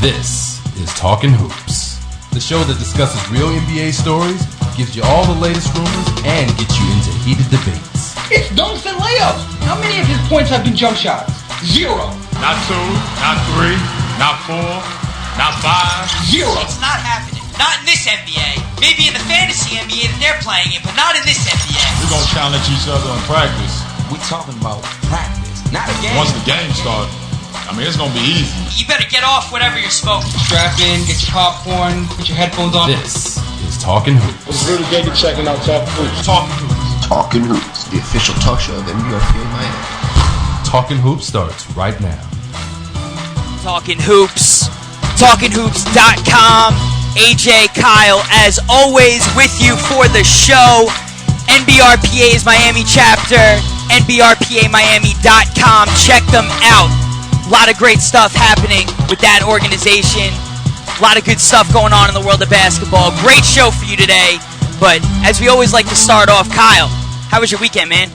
This is Talkin Hoopz, the show that discusses real NBA stories, gives you all the latest rumors, and gets you into heated debates. It's dunks and layups. How many of his points have been jump shots? 0. Not 2, not 3, not 4, not 5. 0. It's not happening. Not in this NBA. Maybe in the fantasy NBA that they're playing in, but not in this NBA. We're going to challenge each other in practice. We talking about practice, not a game. Once the game starts, it's going to be easy. You better get off whatever you're smoking. Strap in, get your popcorn, put your headphones on. This is Talkin Hoopz. It's really good to checking out Talkin Hoopz. Talkin Hoopz. Talkin Hoopz, the official talk show of NBRPA Miami. Talkin Hoopz starts right now. Talkin Hoopz. TalkinHoopz.com. AJ, Kyle, as always, with you for the show. NBRPA's Miami chapter, NBRPAMiami.com. Check them out. A lot of great stuff happening with that organization. A lot of good stuff going on in the world of basketball. Great show for you today. But as we always like to start off, Kyle, how was your weekend, man?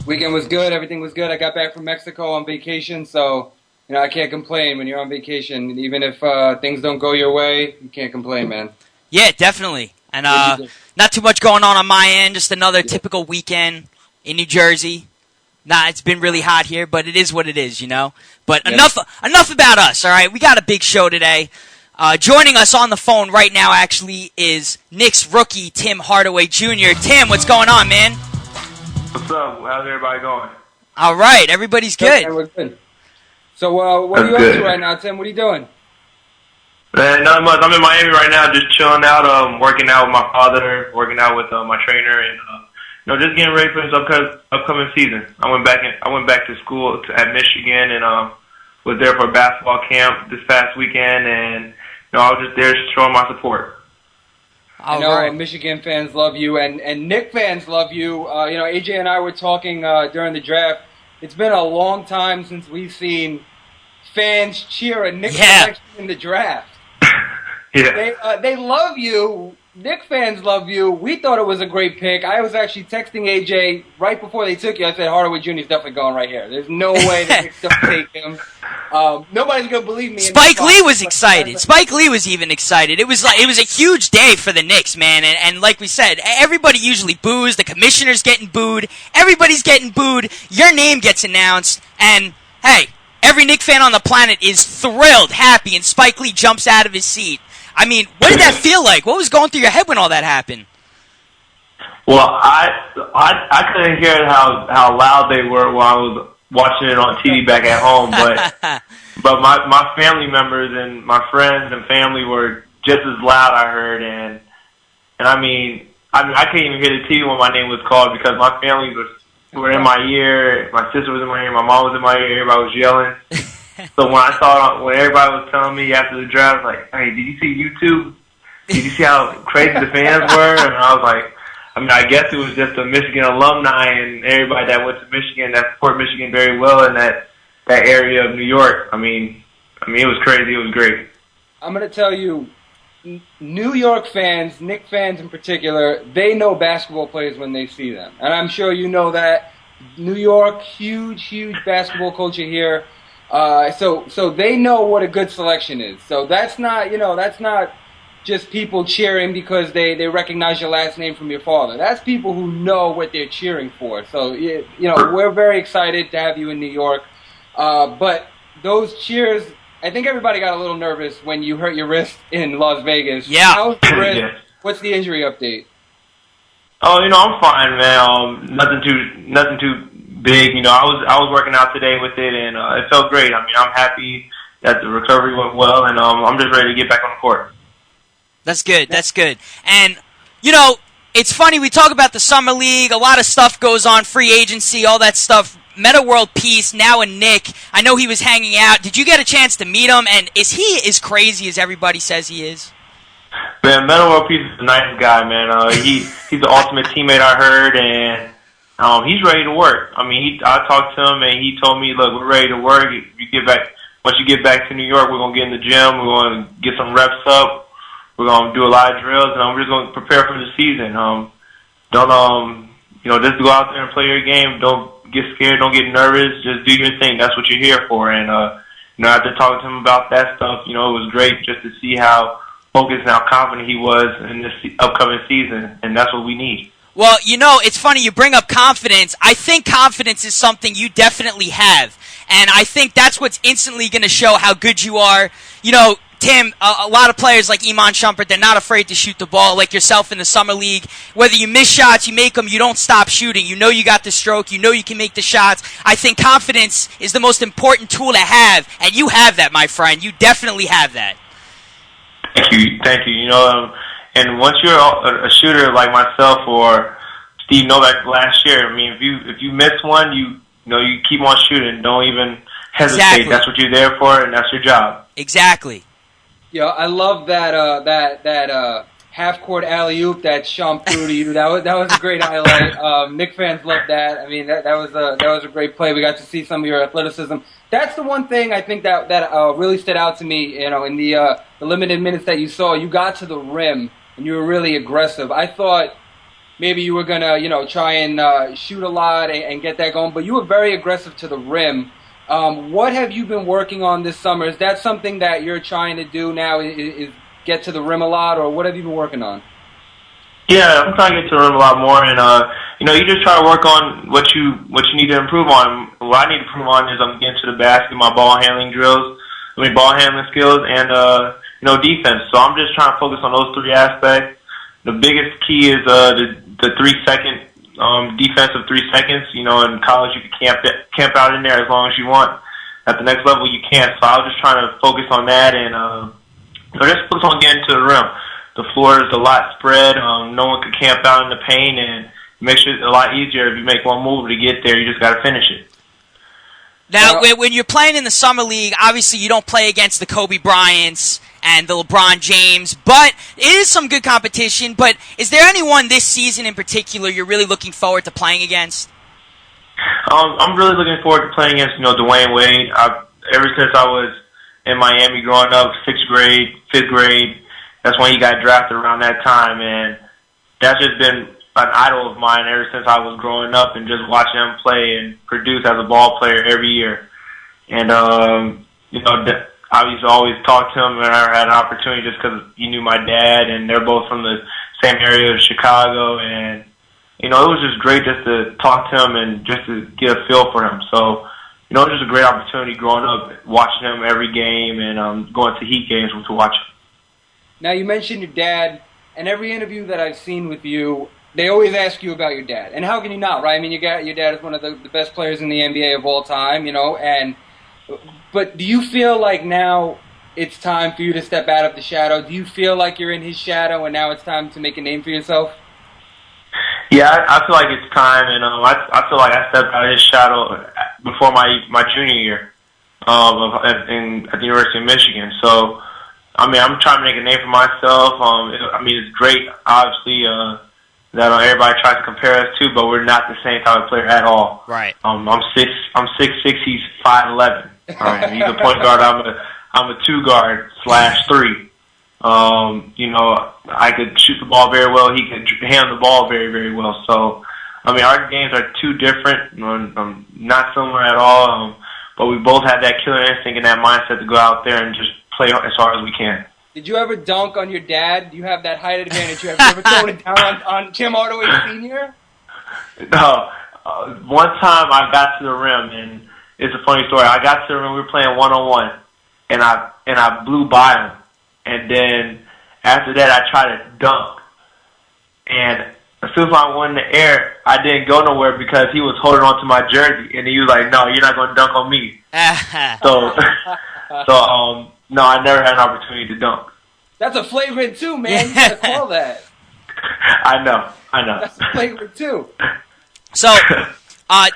Weekend was good. Everything was good. I got back from Mexico on vacation, so I can't complain when you're on vacation. Even if things don't go your way, you can't complain, man. Yeah, definitely. And not too much going on my end. Just another typical weekend in New Jersey. It's been really hot here, but it is what it is, But enough about us, all right? We got a big show today. Joining us on the phone right now, actually, is Knicks rookie Tim Hardaway Jr. Tim, what's going on, man? What's up? How's everybody going? All right, everybody's good. We're good. So what are you up to right now, Tim? What are you doing? Man, not much. I'm in Miami right now, just chilling out, working out with my father, working out with my trainer, and just getting ready for this upcoming season. I went back to school at Michigan, and was there for a basketball camp this past weekend, and I was just there showing my support. I know Michigan fans love you, and Knick fans love you. AJ and I were talking during the draft. It's been a long time since we've seen fans cheer a Knicks selection in the draft. Yeah. They love you. Knicks fans love you. We thought it was a great pick. I was actually texting AJ right before they took you. I said, Hardaway Jr. is definitely going right here. There's no way the Knicks don't take him. Nobody's going to believe me. Spike Lee was excited. Spike Lee was even excited. It was a huge day for the Knicks, man. And like we said, everybody usually boos. The commissioner's getting booed. Everybody's getting booed. Your name gets announced. And, hey, every Knicks fan on the planet is thrilled, happy, and Spike Lee jumps out of his seat. I mean, what did that feel like? What was going through your head when all that happened? Well, I couldn't hear how loud they were while I was watching it on TV back at home, but my family members and my friends and family were just as loud, I heard, and I couldn't even hear the TV when my name was called because my family were in my ear, my sister was in my ear, my mom was in my ear, everybody was yelling. So when everybody was telling me after the draft, like, hey, did you see YouTube? Did you see how crazy the fans were? And I was like, I guess it was just the Michigan alumni and everybody that went to Michigan, that support Michigan very well in that area of New York. It was crazy. It was great. I'm going to tell you, New York fans, Knicks fans in particular, they know basketball players when they see them. And I'm sure you know that. New York, huge basketball culture here. So they know what a good selection is. So that's not just people cheering because they recognize your last name from your father. That's people who know what they're cheering for. So, we're very excited to have you in New York. But those cheers, I think everybody got a little nervous when you hurt your wrist in Las Vegas. Yeah. How's the wrist? Yeah. What's the injury update? Oh, I'm fine, man. Nothing too big. I was working out today with it, and it felt great. I'm happy that the recovery went well, and I'm just ready to get back on the court. That's good. That's good. And, it's funny. We talk about the Summer League. A lot of stuff goes on, free agency, all that stuff. Meta World Peace, now a Knick. I know he was hanging out. Did you get a chance to meet him? And is he as crazy as everybody says he is? Man, Meta World Peace is a nice guy, man. He's the ultimate teammate, I heard, and he's ready to work. I talked to him, and he told me, look, we're ready to work. Once you get back to New York, we're going to get in the gym. We're going to get some reps up. We're going to do a lot of drills, and we're just going to prepare for the season. Just go out there and play your game. Don't get scared. Don't get nervous. Just do your thing. That's what you're here for. And after talking to him about that stuff, it was great just to see how focused and how confident he was in this upcoming season, and that's what we need. Well, it's funny you bring up confidence. I think confidence is something you definitely have, and I think that's what's instantly going to show how good you are. Tim, a lot of players like Iman Shumpert, they're not afraid to shoot the ball, like yourself in the Summer League. Whether you miss shots, you make them, you don't stop shooting. You know you got the stroke, you know you can make the shots. I think confidence is the most important tool to have, and you have that, my friend. You definitely have that. Thank you. And once you're a shooter like myself or Steve Novak last year, I mean, if you miss one, you keep on shooting. Don't even hesitate. Exactly. That's what you're there for, and that's your job. Exactly. Yeah, I love that half-court alley-oop that Shump threw to you. That was a great highlight. Knicks fans loved that. I mean, that was a great play. We got to see some of your athleticism. That's the one thing I think that really stood out to me. In the limited minutes that you saw, you got to the rim and you were really aggressive. I thought maybe you were gonna try and shoot a lot and get that going, but you were very aggressive to the rim. What have you been working on this summer? Is that something that you're trying to do now, is get to the rim a lot, or what have you been working on? Yeah, I'm trying to get to the rim a lot more, and you just try to work on what you need to improve on. What I need to improve on is I'm getting to the basket, my ball handling skills, and defense. So I'm just trying to focus on those three aspects. The biggest key is the 3-second. Defensive 3 seconds. In college you can camp out in there as long as you want. At the next level you can't. So I was just trying to focus on that and just focus on getting to the rim. The floor is a lot spread. No one could camp out in the paint, and it makes it a lot easier if you make one move to get there. You just got to finish it. Now, when you're playing in the Summer League, obviously you don't play against the Kobe Bryants and the LeBron James, but it is some good competition. But is there anyone this season in particular you're really looking forward to playing against? I'm really looking forward to playing against, Dwayne Wade. Ever since I was in Miami growing up, 6th grade, 5th grade, that's when he got drafted around that time, and that's just been an idol of mine ever since I was growing up, and just watching him play and produce as a ball player every year. And I used to always talk to him when I had an opportunity, just because he knew my dad, and they're both from the same area of Chicago, and it was just great just to talk to him and just to get a feel for him. So it was just a great opportunity growing up, watching him every game, and going to Heat games to watch him. Now, you mentioned your dad, and every interview that I've seen with you, they always ask you about your dad. And how can you not, right? I mean, your dad is one of the best players in the NBA of all time, but do you feel like now it's time for you to step out of the shadow? Do you feel like you're in his shadow and now it's time to make a name for yourself? Yeah, I feel like it's time, and I feel like I stepped out of his shadow before my junior year at the University of Michigan. So, I mean, I'm trying to make a name for myself. It's great, obviously, that everybody tries to compare us to, but we're not the same type of player at all. Right. I'm 6'6", he's 5'11". He's a point guard. I'm a 2-guard/3. I could shoot the ball very well. He could handle the ball very, very well. So, our games are too different, not similar at all. But we both have that killer instinct and that mindset to go out there and just play as hard as we can. Did you ever dunk on your dad? Do you have that height advantage? Have you ever thrown it down on Tim Hardaway Sr.? No. One time I got to the rim, and it's a funny story. I got to the rim, we were playing one-on-one, and I blew by him. And then after that, I tried to dunk. And as soon as I went in the air, I didn't go nowhere because he was holding on to my jersey. And he was like, "No, you're not going to dunk on me." No, I never had an opportunity to dunk. That's a flagrant two, man. You got to call that. I know. That's a flagrant two. So,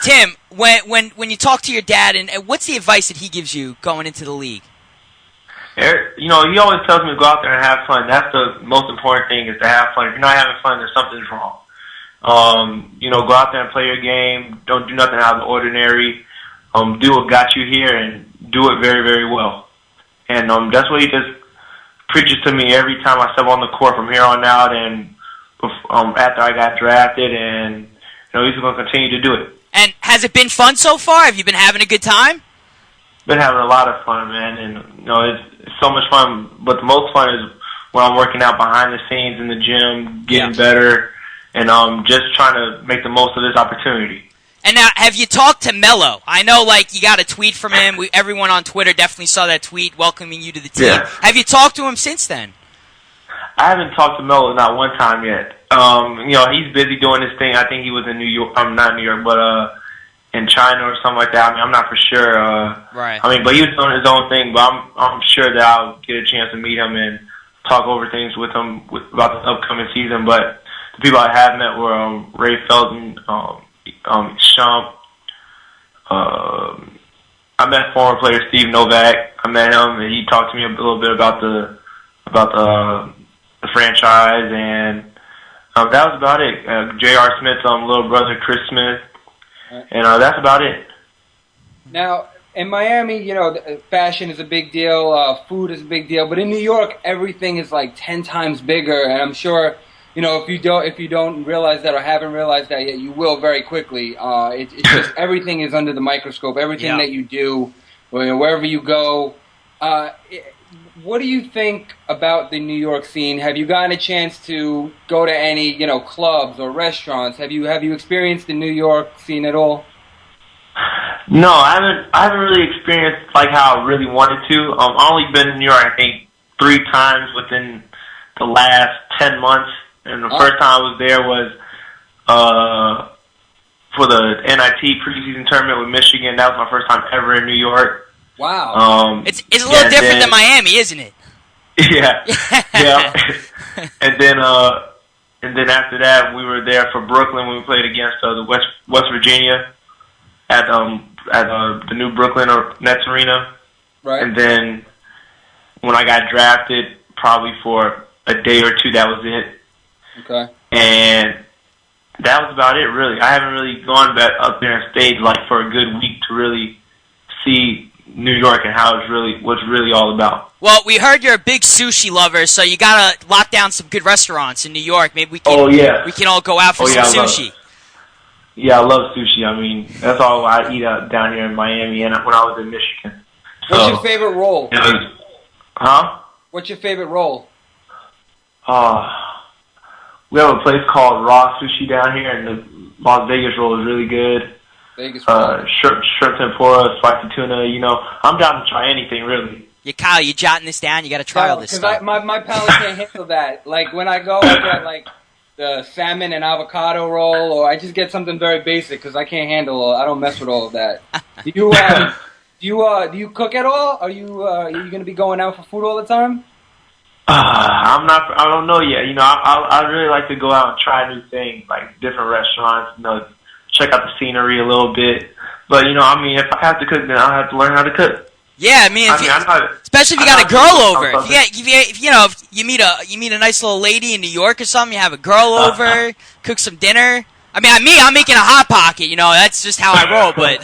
Tim, when you talk to your dad, and what's the advice that he gives you going into the league? He always tells me to go out there and have fun. That's the most important thing, is to have fun. If you're not having fun, then something's wrong. Go out there and play your game. Don't do nothing out of the ordinary. Do what got you here, and do it very, very well. And that's what he just preaches to me every time I step on the court from here on out, and after I got drafted, and he's going to continue to do it. And has it been fun so far? Have you been having a good time? been having a lot of fun, man, and it's so much fun. But the most fun is when I'm working out behind the scenes in the gym, getting better, and just trying to make the most of this opportunity. And now, have you talked to Melo? I know, you got a tweet from him. Everyone on Twitter definitely saw that tweet welcoming you to the team. Yeah. Have you talked to him since then? I haven't talked to Melo not one time yet. He's busy doing his thing. I think he was in New York. Not New York, but in China or something like that. I mean, I'm not for sure. Right. I mean, but he was doing his own thing. But I'm sure that I'll get a chance to meet him and talk over things with him about the upcoming season. But the people I have met were Ray Felton, Shump. I met former player Steve Novak. I met him, and he talked to me a little bit about the franchise, and that was about it. J.R. Smith's little brother, Chris Smith, and that's about it. Now, in Miami, fashion is a big deal, food is a big deal, but in New York, everything is 10 times bigger, and I'm sure, if you don't realize that or haven't realized that yet, you will very quickly. It's just everything is under the microscope. Everything that you do, wherever you go. What do you think about the New York scene? Have you gotten a chance to go to any, clubs or restaurants? Have you experienced the New York scene at all? No, I haven't really experienced how I really wanted to. I've only been in New York, I think, 3 times within the last 10 months. And the first time I was there was for the NIT preseason tournament with Michigan. That was my first time ever in New York. Wow. It's a little different than Miami, isn't it? Yeah. And then after that, we were there for Brooklyn when we played against the West Virginia at the new Brooklyn Nets Arena. Right. And then when I got drafted, probably for a day or 2, that was it. Okay. And that was about it, really. I haven't really gone back up there and stayed for a good week to really see New York and what's really all about. Well, we heard you're a big sushi lover, so you gotta lock down some good restaurants in New York. Maybe we can. We can all go out for some sushi. I love sushi. I mean, that's all I eat out down here in Miami and when I was in Michigan. What's your favorite roll? What's your favorite roll? We have a place called Raw Sushi down here, and the Las Vegas roll is really good. Vegas roll. Shrimp tempura, spicy tuna. I'm down to try anything, really. Kyle, you jotting this down? You got to try all this stuff. Because my palate can't handle that. When I go, I get the salmon and avocado roll, or I just get something very basic because I can't handle. I don't mess with all of that. Do you cook at all? Are you going to be going out for food all the time? I'm not. I don't know yet. I really like to go out and try new things, different restaurants. Check out the scenery a little bit. But if I have to cook, then I'll have to learn how to cook. Yeah, especially if you got a girl over. If you meet a nice little lady in New York or something, you have a girl over, cook some dinner. I'm making a hot pocket. That's just how I roll. But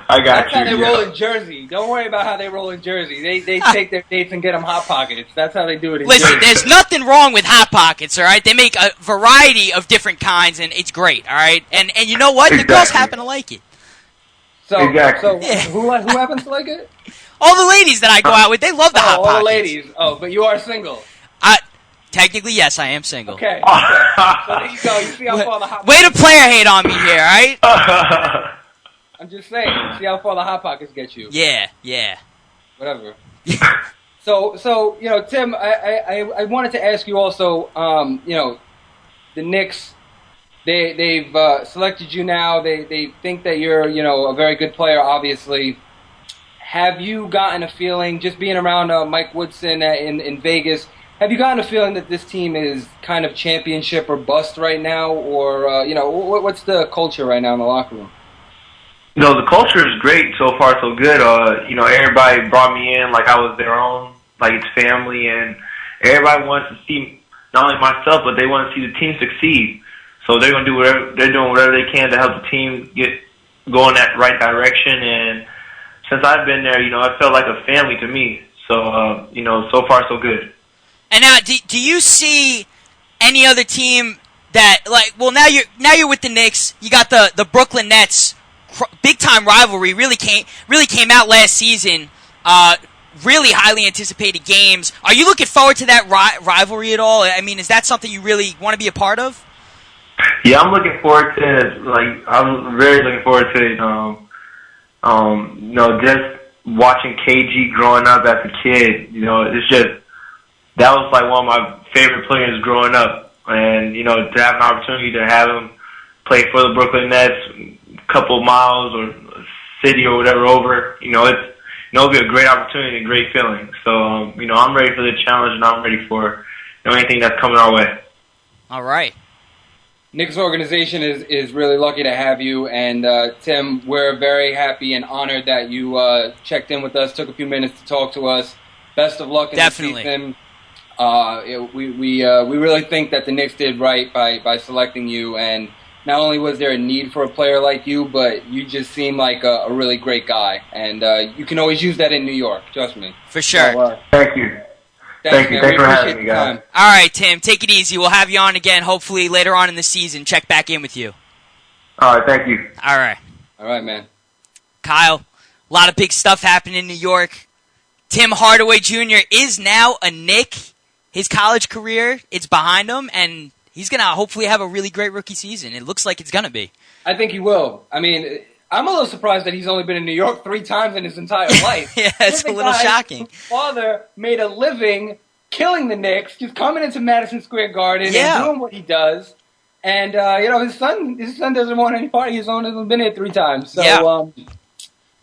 I got That's how they roll in Jersey. Don't worry about how they roll in Jersey. They take their dates and get them Hot Pockets. That's how they do it in Jersey. Listen, there's nothing wrong with Hot Pockets, all right? They make a variety of different kinds, and it's great, all right? And you know what? The girls happen to like it. So who happens to like it? All the ladies that I go out with, they love the Hot Pockets. All the ladies. Oh, but you are single. Technically, yes, I am single. Okay. So there you go. You see how far the Hot Pockets... Way to player hate on me here, all right? I'm just saying, see how far the Hot Pockets get you. Yeah. Whatever. So Tim, I wanted to ask you also, the Knicks, they've selected you now. They think that you're, a very good player, obviously. Have you gotten a feeling, just being around Mike Woodson in Vegas, have you gotten a feeling that this team is kind of championship or bust right now? Or, what's the culture right now in the locker room? The culture is great so far, so good. Everybody brought me in like I was their own, like it's family, and everybody wants to see not only myself, but they want to see the team succeed. So they're going to do whatever they're doing, whatever they can to help the team get go in that right direction. And since I've been there, it felt like a family to me. So so far so good. And now, do you see any other team that now you're with the Knicks? You got the Brooklyn Nets. big time rivalry really came out last season. Really highly anticipated games. Are you looking forward to that rivalry at all? I mean, is that something you really want to be a part of? Yeah, I'm looking forward to it. Like, I'm very looking forward to it. Just watching KG growing up as a kid, it's just, that was like one of my favorite players growing up. And, to have an opportunity to have him play for the Brooklyn Nets a couple of miles or a city or whatever over, it'll be a great opportunity and a great feeling. So, I'm ready for the challenge, and I'm ready for anything that's coming our way. All right. Knicks organization is really lucky to have you, and Tim, we're very happy and honored that you checked in with us, took a few minutes to talk to us. Best of luck in the season. We really think that the Knicks did right by selecting you, and not only was there a need for a player like you, but you just seem like a really great guy, and you can always use that in New York, trust me. For sure. So, thank you. Thanks for having me, guys. All right, Tim, take it easy. We'll have you on again, hopefully later on in the season. Check back in with you. All right, thank you. All right. All right, man. Kyle, a lot of big stuff happening in New York. Tim Hardaway Jr. is now a Knick. His college career, it's behind him, and he's going to hopefully have a really great rookie season. It looks like it's going to be. I think he will. I mean, I'm a little surprised that he's only been in New York 3 times in his entire life. Yeah, it's a little shocking. His father made a living killing the Knicks, just coming into Madison Square Garden and doing what he does. And, his son doesn't want any part. He's only been here 3 times. So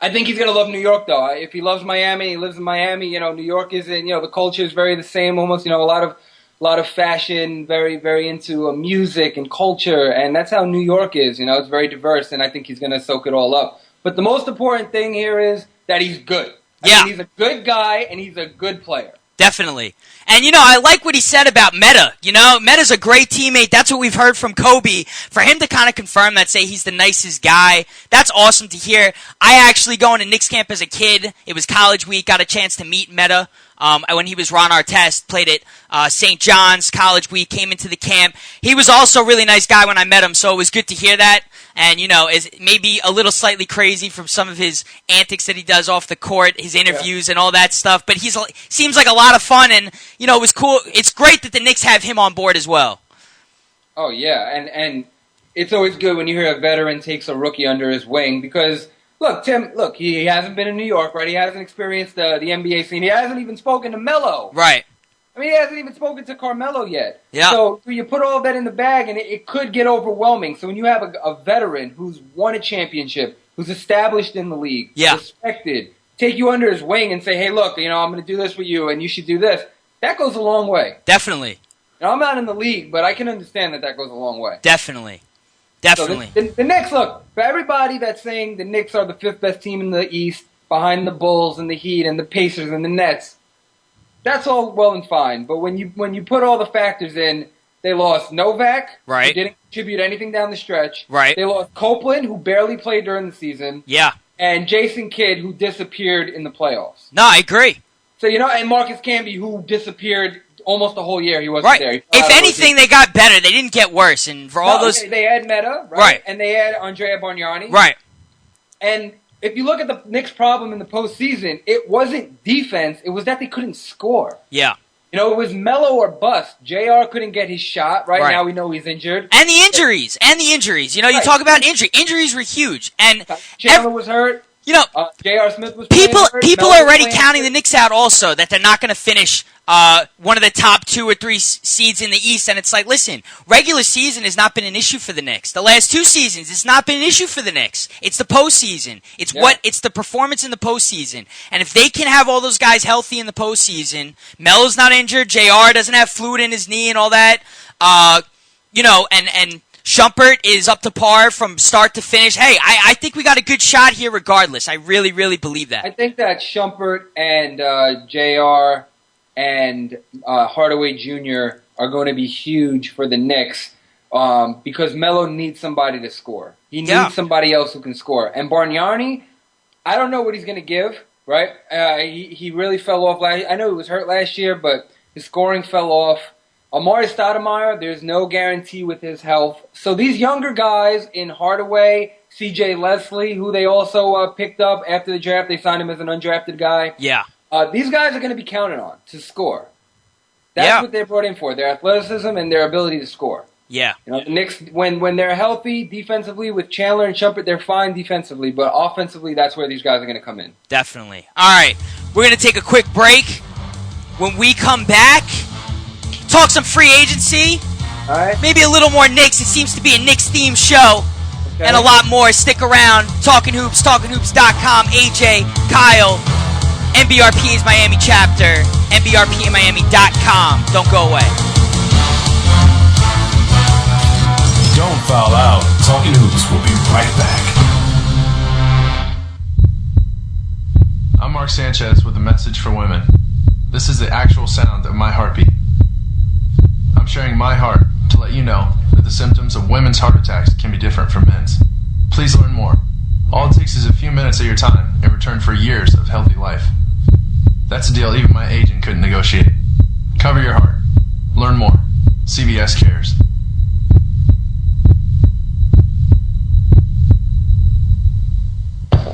I think he's going to love New York, though. If he loves Miami, he lives in Miami. New York isn't, the culture is very the same almost. A lot of fashion, very, very into music and culture, and that's how New York is. It's very diverse, and I think he's going to soak it all up. But the most important thing here is that he's good. I mean, he's a good guy, and he's a good player. Definitely. And, I like what he said about Meta. Meta's a great teammate. That's what we've heard from Kobe. For him to kind of confirm that, say he's the nicest guy, that's awesome to hear. I actually going to Knicks camp as a kid. It was college week. Got a chance to meet Meta. When he was Ron Artest, played at St. John's College Week, came into the camp. He was also a really nice guy when I met him, so it was good to hear that. And, is maybe a little slightly crazy from some of his antics that he does off the court, his interviews and all that stuff. But seems like a lot of fun, and, it was cool. It's great that the Knicks have him on board as well. Oh, yeah, and it's always good when you hear a veteran takes a rookie under his wing because – Look, Tim, he hasn't been in New York, right? He hasn't experienced the NBA scene. He hasn't even spoken to Melo. Right. I mean, he hasn't even spoken to Carmelo yet. Yeah. So you put all of that in the bag, and it could get overwhelming. So when you have a veteran who's won a championship, who's established in the league, respected, take you under his wing and say, hey, look, I'm going to do this with you, and you should do this, that goes a long way. Definitely. Now, I'm not in the league, but I can understand that goes a long way. Definitely. So the Knicks, look, for everybody that's saying the Knicks are the 5th best team in the East, behind the Bulls and the Heat and the Pacers and the Nets, that's all well and fine. But when you put all the factors in, they lost Novak, right, who didn't contribute anything down the stretch. Right. They lost Copeland, who barely played during the season. Yeah. And Jason Kidd, who disappeared in the playoffs. No, I agree. So, and Marcus Camby, who disappeared almost the whole year. He wasn't there. If anything, they got better. They didn't get worse. And for all those, they had Meta, right? And they had Andrea Bargnani, right? And if you look at the Knicks' problem in the postseason, it wasn't defense. It was that they couldn't score. Yeah. It was Melo or bust. JR couldn't get his shot. Right now, we know he's injured. And the injuries. You talk about injury. Injuries were huge. And Chandler was hurt. J.R. Smith was people are already counting the Knicks out also, that they're not going to finish one of the top 2 or 3 seeds in the East. And it's like, listen, regular season has not been an issue for the Knicks. The last 2 seasons, it's not been an issue for the Knicks. It's the postseason. It's the performance in the postseason. And if they can have all those guys healthy in the postseason, Melo's not injured, JR doesn't have fluid in his knee and all that, and Shumpert is up to par from start to finish. Hey, I think we got a good shot here regardless. I really, really believe that. I think that Shumpert and JR and Hardaway Jr. are going to be huge for the Knicks because Melo needs somebody to score. He needs somebody else who can score. And Bargnani, I don't know what he's going to give, right? He really fell off last year. I know he was hurt last year, but his scoring fell off. Amari Stoudemire, there's no guarantee with his health. So these younger guys in Hardaway, C.J. Leslie, who they also picked up after the draft. They signed him as an undrafted guy. Yeah. These guys are going to be counted on to score. That's what they're brought in for, their athleticism and their ability to score. Yeah. You know, the Knicks, when they're healthy defensively with Chandler and Shumpert, they're fine defensively, but offensively, that's where these guys are going to come in. Definitely. All right, we're going to take a quick break. When we come back, talk some free agency, All right. maybe a little more Knicks. It seems to be a Knicks-themed show, and a lot more. Stick around. Talkin Hoops, talkinhoops.com, AJ, Kyle, NBRP's Miami chapter, NBRPmiami.com. Don't go away. Don't foul out. Talkin Hoops will be right back. I'm Mark Sanchez with a message for women. This is the actual sound of my heartbeat. I'm sharing my heart to let you know that the symptoms of women's heart attacks can be different from men's. Please learn more. All it takes is a few minutes of your time in return for years of healthy life. That's a deal even my agent couldn't negotiate. Cover your heart. Learn more. CBS cares.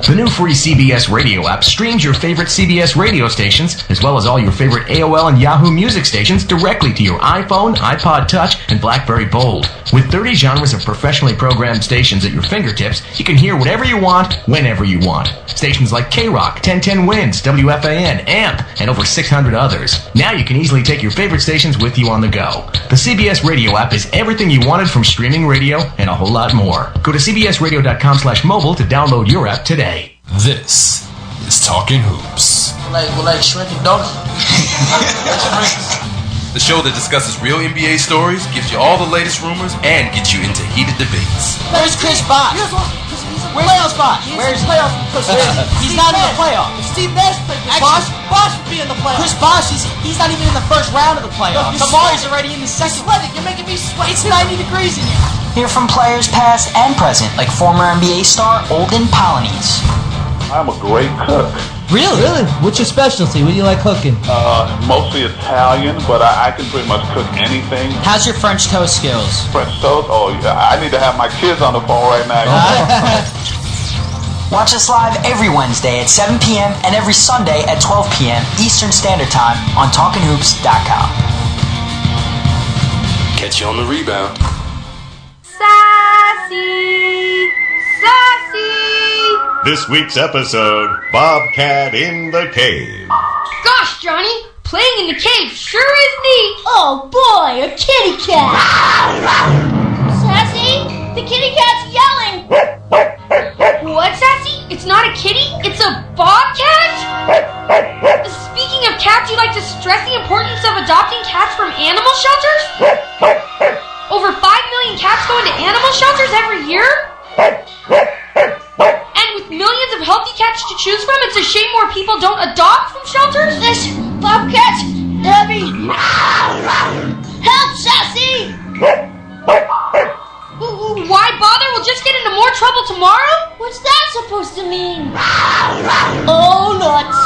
The new free CBS radio app streams your favorite CBS radio stations, as well as all your favorite AOL and Yahoo music stations directly to your iPhone, iPod Touch, and BlackBerry Bold. With 30 genres of professionally programmed stations at your fingertips, you can hear whatever you want, whenever you want. Stations like K-Rock, 1010 Winds, WFAN, AMP, and over 600 others. Now you can easily take your favorite stations with you on the go. The CBS radio app is everything you wanted from streaming radio and a whole lot more. Go to cbsradio.com/mobile to download your app today. This is Talkin Hoops. Like shrinking donkey. The show that discusses real NBA stories, gives you all the latest rumors, and gets you into heated debates. Where's Chris Bosh? Where's playoff Bosh? Where's playoff? He's not in the playoffs. Steve Nash played with Bosh. Bosh would be in the playoffs. Chris Bosh, he's not even in the first round of the playoffs. Kamari's already in the second. You're making me sweat. It's 90 degrees in here. Hear from players past and present, like former NBA star Olden Polynice. I'm a great cook. Really? What's your specialty? What do you like cooking? Mostly Italian, but I can pretty much cook anything. How's your French toast skills? French toast? Oh, yeah. I need to have my kids on the phone right now. Watch us live every Wednesday at 7 p.m. and every Sunday at 12 p.m. Eastern Standard Time on TalkinHoops.com. Catch you on the rebound. Sassy! This week's episode, Bobcat in the Cave. Gosh, Johnny, playing in the cave sure is neat. Oh boy, a kitty cat. Sassy, the kitty cat's yelling. What, Sassy? It's not a kitty, it's a bobcat? Speaking of cats, you'd like to stress the importance of adopting cats from animal shelters? Over 5 million cats go into animal shelters every year? And with millions of healthy cats to choose from, it's a shame more people don't adopt from shelters? This bobcat, Debbie! Help, Sassy! Why bother? We'll just get into more trouble tomorrow? What's that supposed to mean? Oh, nuts!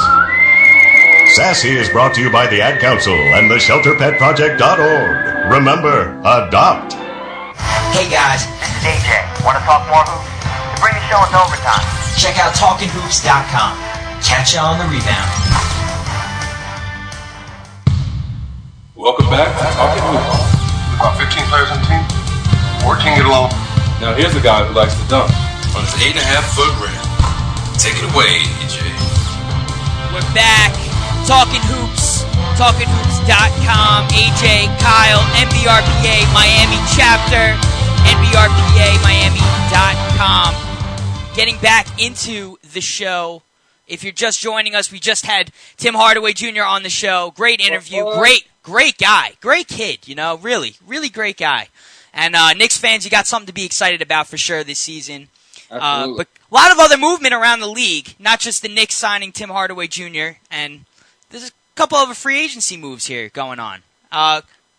Sassy is brought to you by the Ad Council and the ShelterPetProject.org. Remember, adopt. Hey guys, this is AJ. Want to talk more hoops? To bring the show into overtime, check out TalkinHoops.com. Catch ya on the rebound. Welcome back to Talkin Hoops. About 15 players on the team. 14 get along. Now here's a guy who likes to dunk on his 8.5-foot rim. Take it away, AJ. We're back. Talkin Hoops. TalkinHoops.com. AJ, Kyle, NBRPA Miami chapter. NBRPAMiami.com. Getting back into the show. If you're just joining us, we just had Tim Hardaway Jr. on the show. Great interview. Great guy. Great kid, you know. Really great guy. And Knicks fans, you got something to be excited about for sure this season. But a lot of other movement around the league. Not just the Knicks signing Tim Hardaway Jr. And there's a couple of free agency moves here going on.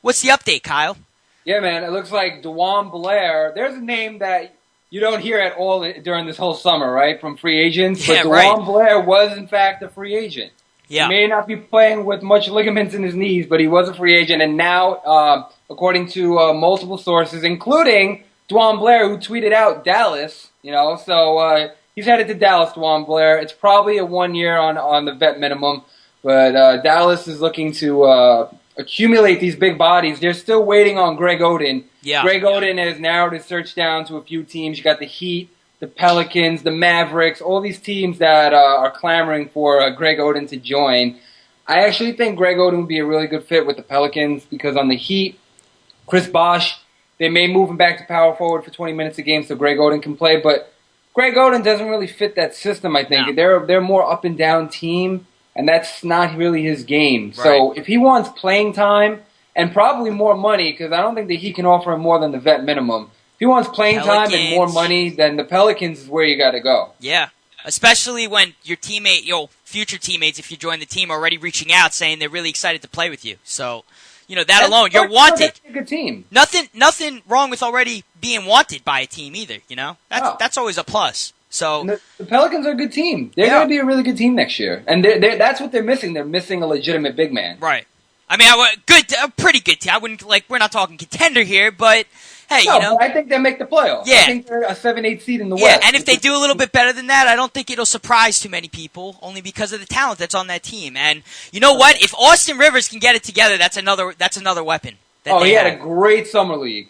What's the update, Kyle? Yeah, man, it looks like DeJuan Blair. There's a name that you don't hear at all during this whole summer, right, from free agents. Yeah, but DeJuan Blair was, in fact, a free agent. Yeah. He may not be playing with much ligaments in his knees, but he was a free agent. And now, according to multiple sources, including DeJuan Blair, who tweeted out Dallas, So he's headed to Dallas, Dwan Blair. It's probably a 1 year on the vet minimum, but Dallas is looking to accumulate these big bodies. They're still waiting on Greg Oden. Yeah. Greg Oden has narrowed his search down to a few teams. You got the Heat, the Pelicans, the Mavericks, all these teams that are clamoring for Greg Oden to join. I actually think Greg Oden would be a really good fit with the Pelicans because on the Heat, Chris Bosh, they may move him back to power forward for 20 minutes a game so Greg Oden can play, but Greg Oden doesn't really fit that system, I think. No. They're more up and down team, and that's not really his game. Right. So if he wants playing time and probably more money, because I don't think that he can offer him more than the vet minimum. If he wants playing time and more money, then the Pelicans is where you got to go. Yeah, especially when your future teammates, if you join the team, are already reaching out saying they're really excited to play with you. So, that alone, you're wanted. That's a good team. Nothing wrong with already being wanted by a team either. That's always a plus. So and the Pelicans are a good team. They're going to be a really good team next year, and that's what they're missing. They're missing a legitimate big man. Right. I mean, a pretty good team. I wouldn't we're not talking contender here, but hey, but I think they'll make the playoffs. Yeah. I think they're a 7-8 seed in the West. Yeah, and if they do a little bit better than that, I don't think it'll surprise too many people, only because of the talent that's on that team. And you know what? If Austin Rivers can get it together, that's another weapon. He had a great summer league.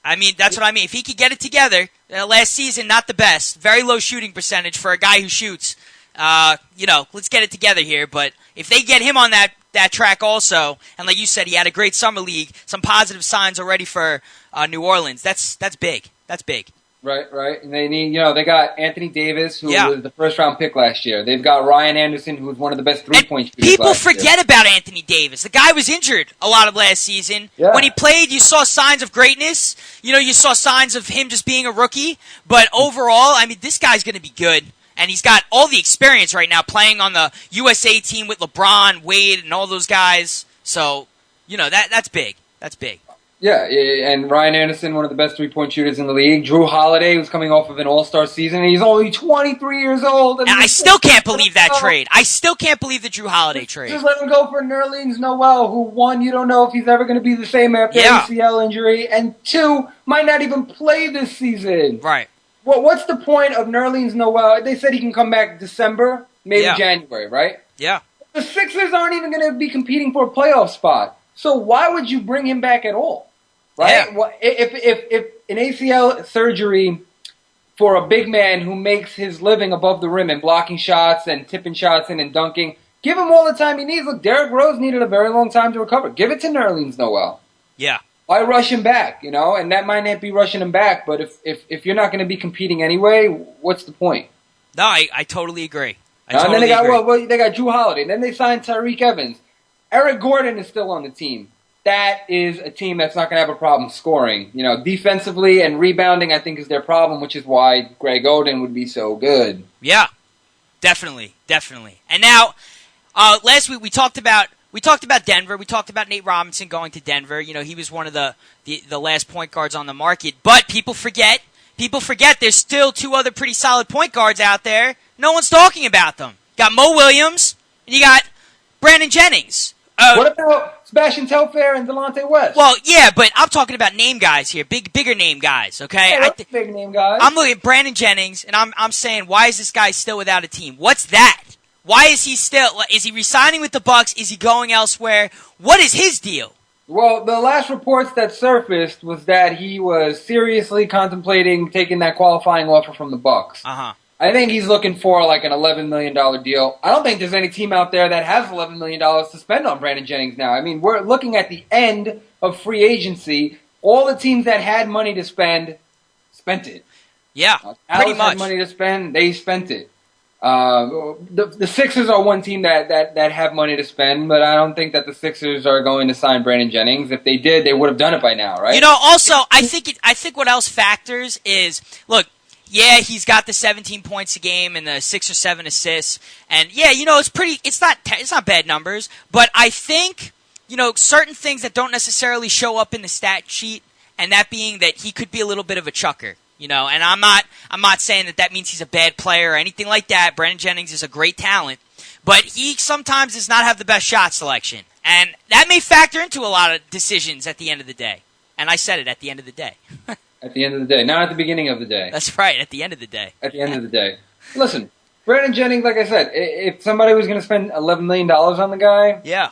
I mean, that's what I mean. If he could get it together, last season, not the best. Very low shooting percentage for a guy who shoots. Let's get it together here. But if they get him on that track also, and like you said, he had a great summer league, some positive signs already for New Orleans. That's big. That's big. Right. And they need, they got Anthony Davis, who was the first-round pick last year. They've got Ryan Anderson, who was one of the best three-point shooters people forget about Anthony Davis. The guy was injured a lot of last season. Yeah. When he played, you saw signs of greatness. You saw signs of him just being a rookie. But overall, I mean, this guy's going to be good. And he's got all the experience right now playing on the USA team with LeBron, Wade, and all those guys. So, that's big. That's big. Yeah, and Ryan Anderson, one of the best three-point shooters in the league. Drew Holiday was coming off of an all-star season, and he's only 23 years old. And I still can't believe that trade. I still can't believe the Drew Holiday trade. Just let him go for Nerlens Noel, who, one, you don't know if he's ever going to be the same after ACL injury, and two, might not even play this season. Right. What's the point of Nerlens Noel? They said he can come back December, maybe January, right? Yeah. The Sixers aren't even going to be competing for a playoff spot. So why would you bring him back at all? Right? Yeah. If an ACL surgery for a big man who makes his living above the rim and blocking shots and tipping shots in and dunking, give him all the time he needs. Look, Derrick Rose needed a very long time to recover. Give it to Nerlens Noel. Yeah. Why rush him back, And that might not be rushing him back, but if you're not going to be competing anyway, what's the point? No, I totally agree. And then they got Drew Holiday. Then they signed Tyreke Evans. Eric Gordon is still on the team. That is a team that's not going to have a problem scoring. Defensively and rebounding, I think, is their problem, which is why Greg Oden would be so good. Yeah, definitely. And now, last week we talked about Denver. We talked about Nate Robinson going to Denver. He was one of the last point guards on the market. But people forget there's still two other pretty solid point guards out there. No one's talking about them. You got Mo Williams, and you got Brandon Jennings. What about Sebastian Telfair and Delonte West? Well, yeah, but I'm talking about name guys here, bigger name guys. Okay, big name guys. I'm looking at Brandon Jennings, and I'm saying, why is this guy still without a team? What's that? Why is he still? Is he resigning with the Bucks? Is he going elsewhere? What is his deal? Well, the last reports that surfaced was that he was seriously contemplating taking that qualifying offer from the Bucks. I think he's looking for like an $11 million deal. I don't think there's any team out there that has $11 million to spend on Brandon Jennings now. I mean, we're looking at the end of free agency. All the teams that had money to spend, spent it. Yeah, pretty much. Had money to spend, they spent it. The Sixers are one team that have money to spend, but I don't think that the Sixers are going to sign Brandon Jennings. If they did, they would have done it by now, right? Also, I think what else factors is, look, yeah, he's got the 17 points a game and the 6 or 7 assists, and yeah, it's not bad numbers, but I think, certain things that don't necessarily show up in the stat sheet, and that being that he could be a little bit of a chucker. And I'm not saying that means he's a bad player or anything like that. Brandon Jennings is a great talent, but he sometimes does not have the best shot selection, and that may factor into a lot of decisions at the end of the day. And I said it at the end of the day. At the end of the day. Not at the beginning of the day. That's right, at the end of the day. At the end of the day. Listen, Brandon Jennings, like I said, if somebody was going to spend $11 million on the guy, yeah,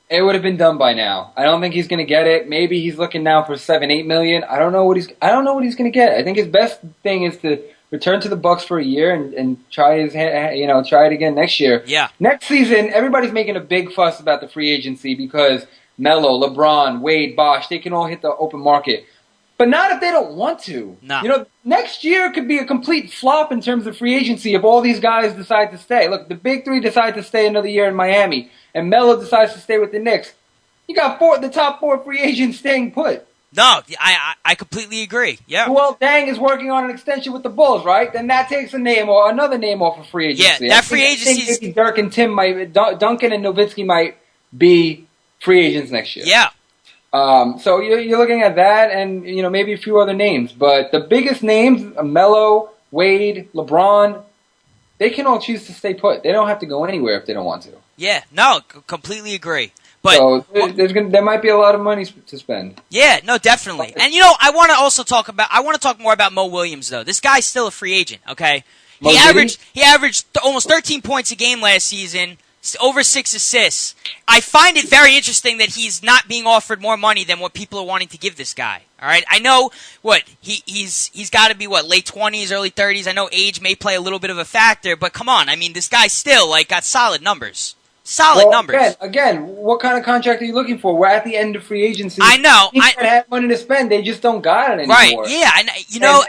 it would have been done by now. I don't think he's going to get it. Maybe he's looking now for $7-8 million. I don't know what he's going to get. I think his best thing is to return to the Bucks for a year and try it again next year. Yeah. Next season, everybody's making a big fuss about the free agency because Melo, LeBron, Wade, Bosh, they can all hit the open market. But not if they don't want to. No. Next year could be a complete flop in terms of free agency if all these guys decide to stay. Look, the big three decide to stay another year in Miami, and Melo decides to stay with the Knicks. You got the top 4 free agents staying put. No, I completely agree. Yeah. Well, Dang is working on an extension with the Bulls, right? Then that takes another name off of free agency. Yeah, that free agency. I think Dirk and Tim Duncan and Nowitzki might be free agents next year. Yeah. So you're looking at that, and maybe a few other names, but the biggest names: Melo, Wade, LeBron. They can all choose to stay put. They don't have to go anywhere if they don't want to. Yeah. No, completely agree. But so there might be a lot of money to spend. Yeah, no, definitely. And I want to talk more about Mo Williams though. This guy's still a free agent, okay? He averaged almost 13 points a game last season, over 6 assists. I find it very interesting that he's not being offered more money than what people are wanting to give this guy. All right? I know he's got to be late 20s, early 30s. I know age may play a little bit of a factor, but come on. I mean, this guy still got solid numbers. Numbers. Again, what kind of contract are you looking for? We're at the end of free agency. I know. They have money to spend. They just don't got it anymore. Right? Yeah.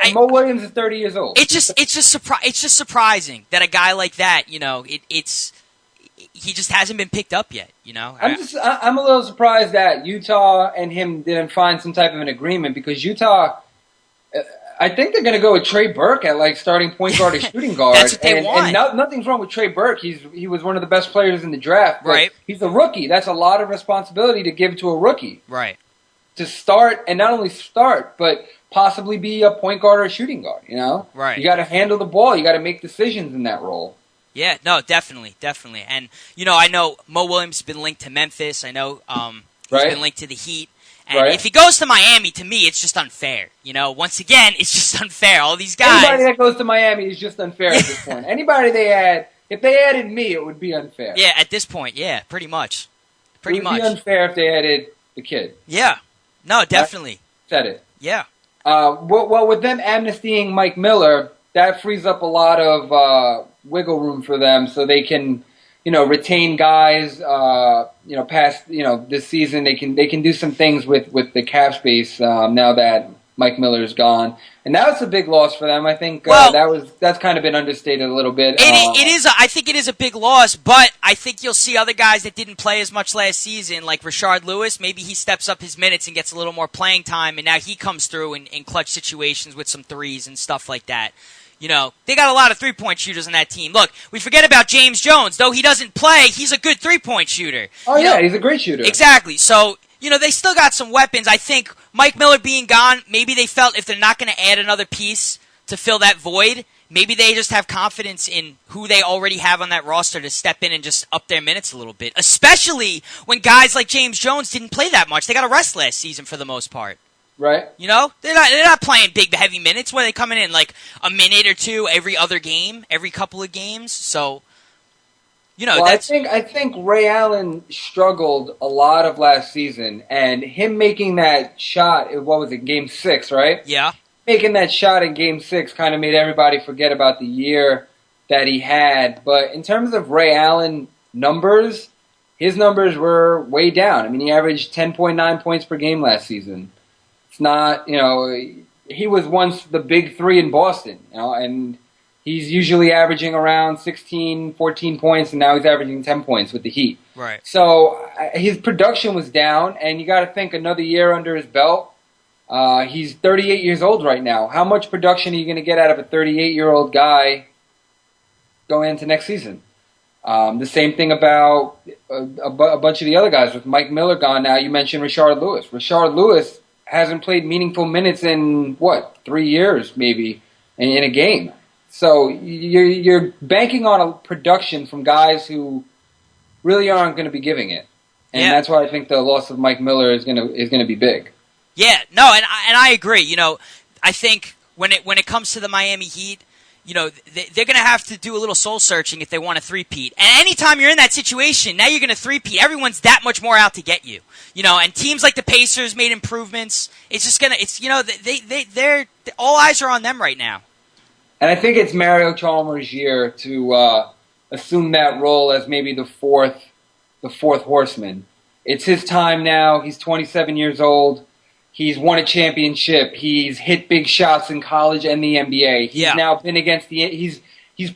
And Mo Williams is 30 years old. It's just surprising that a guy like that, he just hasn't been picked up yet. I'm a little surprised that Utah and him didn't find some type of an agreement because Utah. I think they're going to go with Trey Burke at starting point guard or shooting guard. That's what they want. And nothing's wrong with Trey Burke. He was one of the best players in the draft. Right. He's a rookie. That's a lot of responsibility to give to a rookie. Right. To start, and not only start, but possibly be a point guard or a shooting guard. Right. You got to handle the ball. You got to make decisions in that role. Yeah. No. Definitely. And I know Mo Williams has been linked to Memphis. I know he's been linked to the Heat. And if he goes to Miami, to me, it's just unfair. Once again, it's just unfair. All these guys. Anybody that goes to Miami is just unfair at this point. Anybody if they added me, it would be unfair. Yeah, at this point, yeah, pretty much. It would be unfair if they added the kid. Yeah. No, definitely. Said it. Yeah. Well, with them amnestying Mike Miller, that frees up a lot of wiggle room for them so they can, retain guys, past, this season. They can do some things with the cap space now that Mike Miller is gone. And that was a big loss for them. I think that's kind of been understated a little bit. I think it is a big loss, but I think you'll see other guys that didn't play as much last season, like Rashard Lewis. Maybe he steps up his minutes and gets a little more playing time, and now he comes through in clutch situations with some threes and stuff like that. They got a lot of three-point shooters on that team. Look, we forget about James Jones. Though he doesn't play, he's a good three-point shooter. Oh, he's a great shooter. Exactly. So, they still got some weapons. I think Mike Miller being gone, maybe they felt if they're not going to add another piece to fill that void, maybe they just have confidence in who they already have on that roster to step in and just up their minutes a little bit, especially when guys like James Jones didn't play that much. They got a rest last season for the most part. Right. They're not playing big, heavy minutes where they're coming in like a minute or two every other game, every couple of games. So, I think Ray Allen struggled a lot of last season, and him making that shot, what was it, Game 6, right? Yeah. Making that shot in Game 6 kind of made everybody forget about the year that he had. But in terms of Ray Allen numbers, his numbers were way down. I mean, he averaged 10.9 points per game last season. It's not, he was once the big three in Boston, and he's usually averaging around 16, 14 points, and now he's averaging 10 points with the Heat. Right. So his production was down, and you got to think another year under his belt. He's 38 years old right now. How much production are you going to get out of a 38-year-old guy going into next season? The same thing about a bunch of the other guys. With Mike Miller gone now, you mentioned Rashard Lewis. Rashard Lewis hasn't played meaningful minutes in, 3 years maybe in a game. So you're banking on a production from guys who really aren't going to be giving it. And that's why I think the loss of Mike Miller is going to be big. Yeah, no, and I agree. I think when it comes to the Miami Heat, you know, they're going to have to do a little soul searching if they want to three-peat. And anytime you're in that situation, now you're going to three-peat. Everyone's that much more out to get you. You know, and teams like the Pacers made improvements. It's just going to, it's, you know, they're all eyes are on them right now. And I think it's Mario Chalmers' year to assume that role as maybe the fourth horseman. It's his time now. He's 27 years old. He's won a championship. He's hit big shots in college and the NBA. He's now been against he's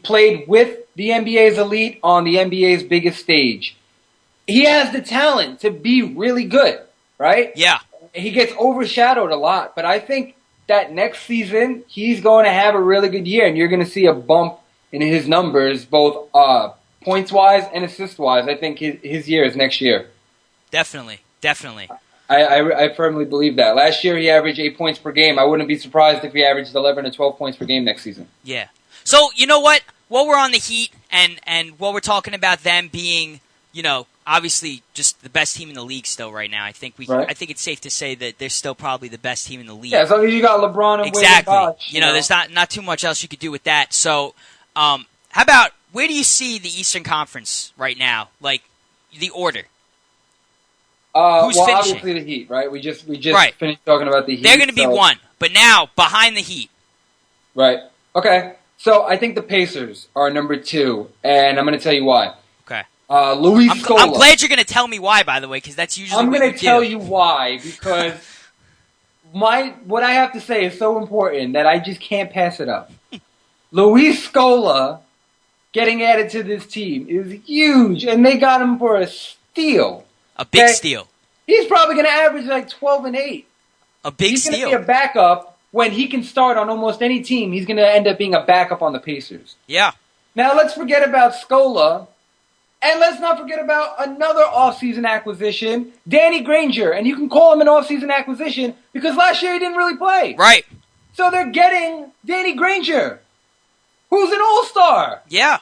played with the NBA's elite on the NBA's biggest stage. He has the talent to be really good, right? Yeah. He gets overshadowed a lot, but I think that next season he's going to have a really good year, and you're going to see a bump in his numbers, both points-wise and assist-wise. I think his year is next year. Definitely. I firmly believe that. Last year he averaged 8 points per game. I wouldn't be surprised if he averaged 11 or 12 points per game next season. Yeah. So, you know what? While we're on the Heat and while we're talking about them being, you know, obviously just the best team in the league still right now, I think I think it's safe to say that they're still probably the best team in the league. Yeah, as long as you got LeBron and Wade and Bosh, you know, there's not too much else you could do with that. So, how about where do you see the Eastern Conference right now? Like the order? Who's finishing? Obviously the Heat, right? We just finished talking about the Heat. They're going to be one, but now behind the Heat. Right. Okay. So I think the Pacers are number 2, and I'm going to tell you why. Okay. Luis Scola. I'm glad you're going to tell me why, by the way, because that's usually I'm going to tell you why, because what I have to say is so important that I just can't pass it up. Luis Scola getting added to this team is huge, and they got him for a steal. A big steal. He's probably going to average like 12 and 8. A big steal. He's going to be a backup when he can start on almost any team. He's going to end up being a backup on the Pacers. Yeah. Now let's forget about Scola, and let's not forget about another offseason acquisition, Danny Granger. And you can call him an offseason acquisition because last year he didn't really play. Right. So they're getting Danny Granger, who's an all-star. Yeah.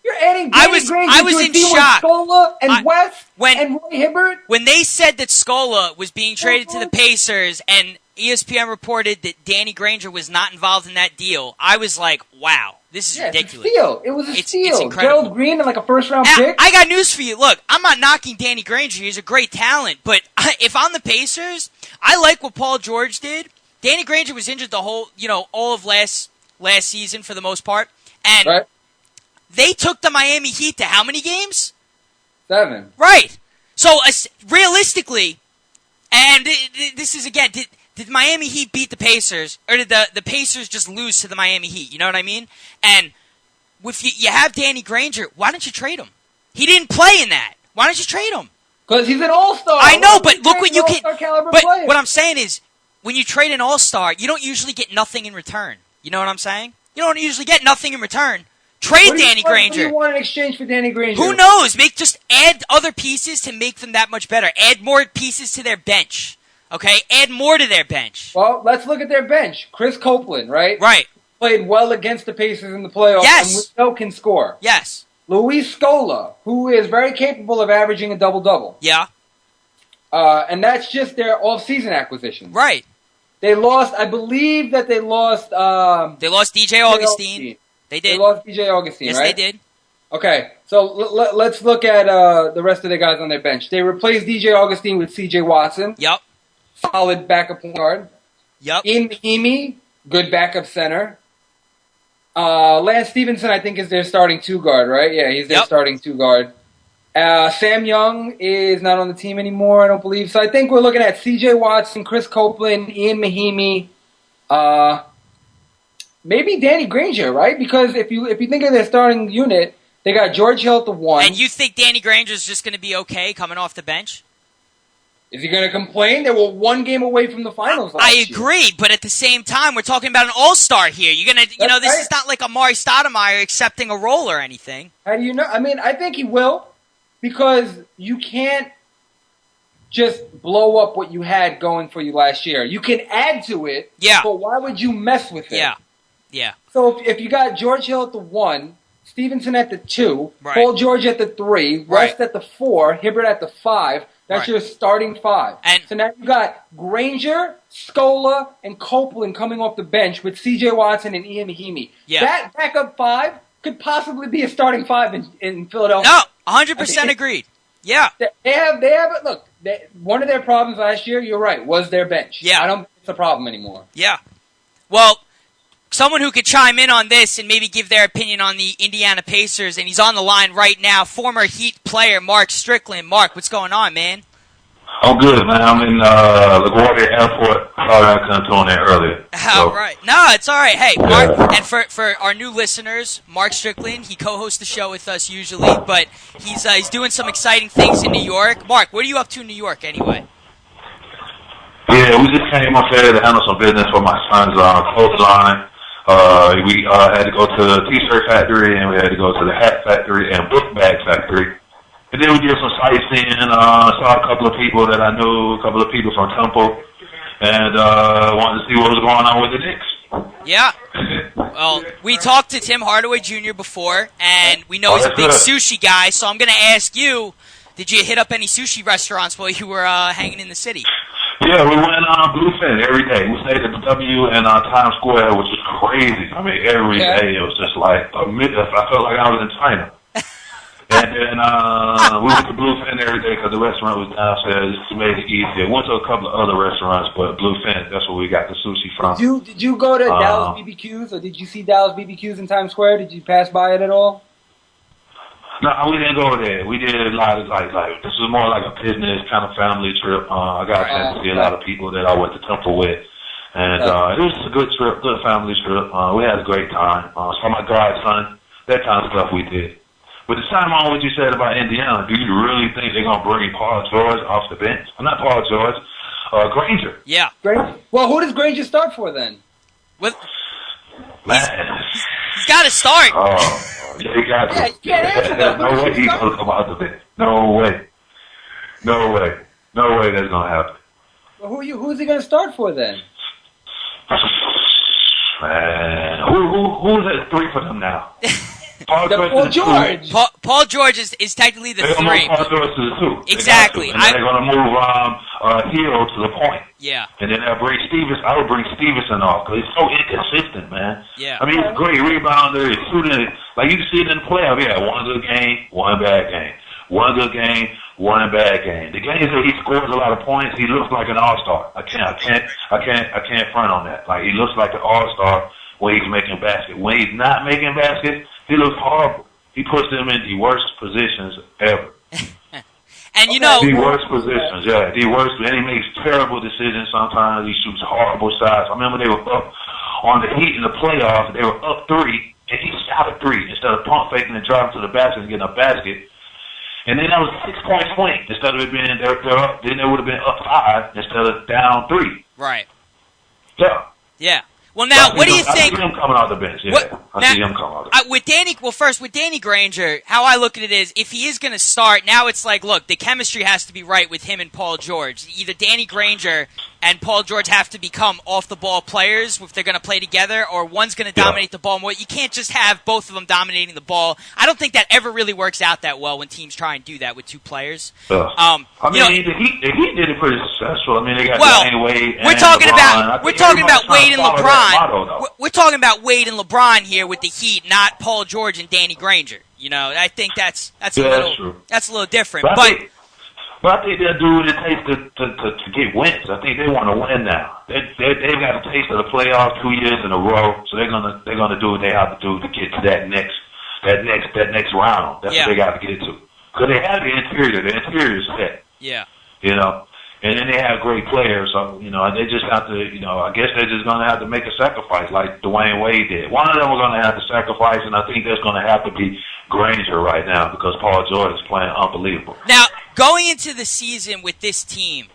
You're adding Danny Granger to a team with Scola and West and Roy Hibbert? When they said that Scola was being traded to the Pacers and ESPN reported that Danny Granger was not involved in that deal, I was like, wow, this is ridiculous. It's a steal. It was a steal. It's incredible. Gerald Green and like a first-round pick. I got news for you. Look, I'm not knocking Danny Granger. He's a great talent. But if I'm the Pacers, I like what Paul George did. Danny Granger was injured the whole, all of last season for the most part. And they took the Miami Heat to how many games? 7. Right. So, realistically, and this is, again, did Miami Heat beat the Pacers, or did the Pacers just lose to the Miami Heat? You know what I mean? And if you have Danny Granger, why don't you trade him? He didn't play in that. Why don't you trade him? Because he's an all-star. I know, but look what you can... But player. What I'm saying is, when you trade an all-star, you don't usually get nothing in return. You know what I'm saying? You don't usually get nothing in return. Trade Danny Granger. What do you want in exchange for Danny Granger? Who knows? Just add other pieces to make them that much better. Add more pieces to their bench. Okay? Add more to their bench. Well, let's look at their bench. Chris Copeland, right? Right. Played well against the Pacers in the playoffs. Yes. And we know can score. Yes. Luis Scola, who is very capable of averaging a double-double. Yeah. And that's just their off-season acquisition. Right. They lost, I believe that they lost... they lost DJ Augustine. They did. They lost DJ Augustine, yes, right? Yes, they did. Okay, so let's look at the rest of the guys on their bench. They replaced DJ Augustine with CJ Watson. Yep. Solid backup point guard. Yep. Ian Mahimi, good backup center. Lance Stevenson, I think, is their starting 2 guard, right? Yeah, he's their starting 2 guard. Sam Young is not on the team anymore, I don't believe. So I think we're looking at CJ Watson, Chris Copeland, Ian Mahimi, maybe Danny Granger, right? Because if you think of their starting unit, they got George Hill at the 1. And you think Danny Granger's just going to be okay coming off the bench? Is he going to complain? They were 1 game away from the finals last year. I agree, but at the same time, we're talking about an all-star here. You're going to, this is not like Amari Stoudemire accepting a role or anything. How do you know? I mean, I think he will, because you can't just blow up what you had going for you last year. You can add to it, but why would you mess with it? Yeah. So if you got George Hill at the 1, Stevenson at the 2, right. Paul George at the 3, West at the 4, Hibbert at the 5, That's your starting 5. And so now you got Granger, Scola, and Copeland coming off the bench with C.J. Watson and Ian Mahinmi. Yeah. That backup 5 could possibly be a starting 5 in Philadelphia. No, 100% agreed. Yeah. They have. Look, one of their problems last year, you're right, was their bench. Yeah. I don't think it's a problem anymore. Yeah. Well, someone who could chime in on this and maybe give their opinion on the Indiana Pacers, and he's on the line right now, former Heat player Mark Strickland. Mark, what's going on, man? I'm good, man. I'm in LaGuardia Airport. Sorry I couldn't tune in earlier. All right. No, it's all right. Hey, Mark, and for our new listeners, Mark Strickland, he co-hosts the show with us usually, but he's doing some exciting things in New York. Mark, what are you up to in New York anyway? Yeah, we just came up there to handle some business for my son's clothing line. We had to go to the T-shirt factory, and we had to go to the hat factory and book bag factory. And then we did some sightseeing, saw a couple of people that I knew, a couple of people from Temple, and wanted to see what was going on with the Knicks. Yeah. Well, we talked to Tim Hardaway Jr. before, and we know he's a big sushi guy, so I'm going to ask you, did you hit up any sushi restaurants while you were hanging in the city? Yeah, we went on Bluefin every day. We stayed at the W and Times Square, which was crazy. I mean, every day it was just like I felt like I was in China. And then we went to Bluefin every day because the restaurant was downstairs. It made it easier. Went to a couple of other restaurants, but Bluefin, that's where we got the sushi from. Did you go to Dallas BBQs, or did you see Dallas BBQs in Times Square? Did you pass by it at all? No, we didn't go there. We did a lot of like this was more like a business kind of family trip. I got a chance to see a lot of people that I went to Temple with, and it was a good trip, good family trip. We had a great time. Saw my godson, that kind of stuff we did. But to chime on what you said about Indiana, do you really think they're gonna bring Paul George off the bench? Not Paul George, Granger. Yeah. Granger. Well, who does Granger start for then? Man, he's got to start. Yeah, he got to. No way he's gonna come out the bench. No way. No way. No way that's gonna happen. Well, who's he gonna start for then? Man, who's at 3 for them now? Paul George. Paul George is technically the 3. Paul George to the 2. Exactly. And they're going to move Hill to the point. Yeah. And then they'll bring Stevenson. I would bring Stevenson off because he's so inconsistent, man. Yeah. I mean, he's a great rebounder. He's shooting it. Like, you can see it in the playoff. Yeah, one good game, one bad game. One good game, one bad game. The games that he scores a lot of points, he looks like an all-star. I can't front on that. Like, he looks like an all-star when he's making baskets. When he's not making baskets, he looks horrible. He puts them in the worst positions ever. And you know, the worst positions, yeah. The worst, and he makes terrible decisions sometimes. He shoots horrible shots. I remember they were up on the Heat in the playoffs. They were up 3, and he shot a 3 instead of pump faking and driving to the basket and getting a basket. And then that was 6-point swing instead of it being they're up. Then they would have been up 5 instead of down 3. Right. Yeah. Yeah. Well, now, what do you think? I see him coming out the bench. Yeah, I see him coming out the bench. With Danny Granger, how I look at it is, if he is going to start, now it's like, look, the chemistry has to be right with him and Paul George. Either Danny Granger and Paul George have to become off-the-ball players if they're going to play together, or one's going to dominate the ball more. You can't just have both of them dominating the ball. I don't think that ever really works out that well when teams try and do that with 2 players. I mean, the Heat did it pretty successful. I mean, they got Dwayne Wade and LeBron. We're talking about Wade and LeBron. We're talking about Wade and LeBron here with the Heat, not Paul George and Danny Granger. You know, I think that's a little different. But I think they'll do what it takes to get wins. I think they want to win now. They've got a taste of the playoffs 2 years in a row, so they're gonna do what they have to do to get to that next round. That's what they got to get to. Because they have the interior. The interior is set. Yeah. You know. And then they have great players, so, you know, they just have to, you know, I guess they're just going to have to make a sacrifice like Dwayne Wade did. One of them are going to have to sacrifice, and I think that's going to have to be Granger right now because Paul George is playing unbelievable. Now, going into the season with this team,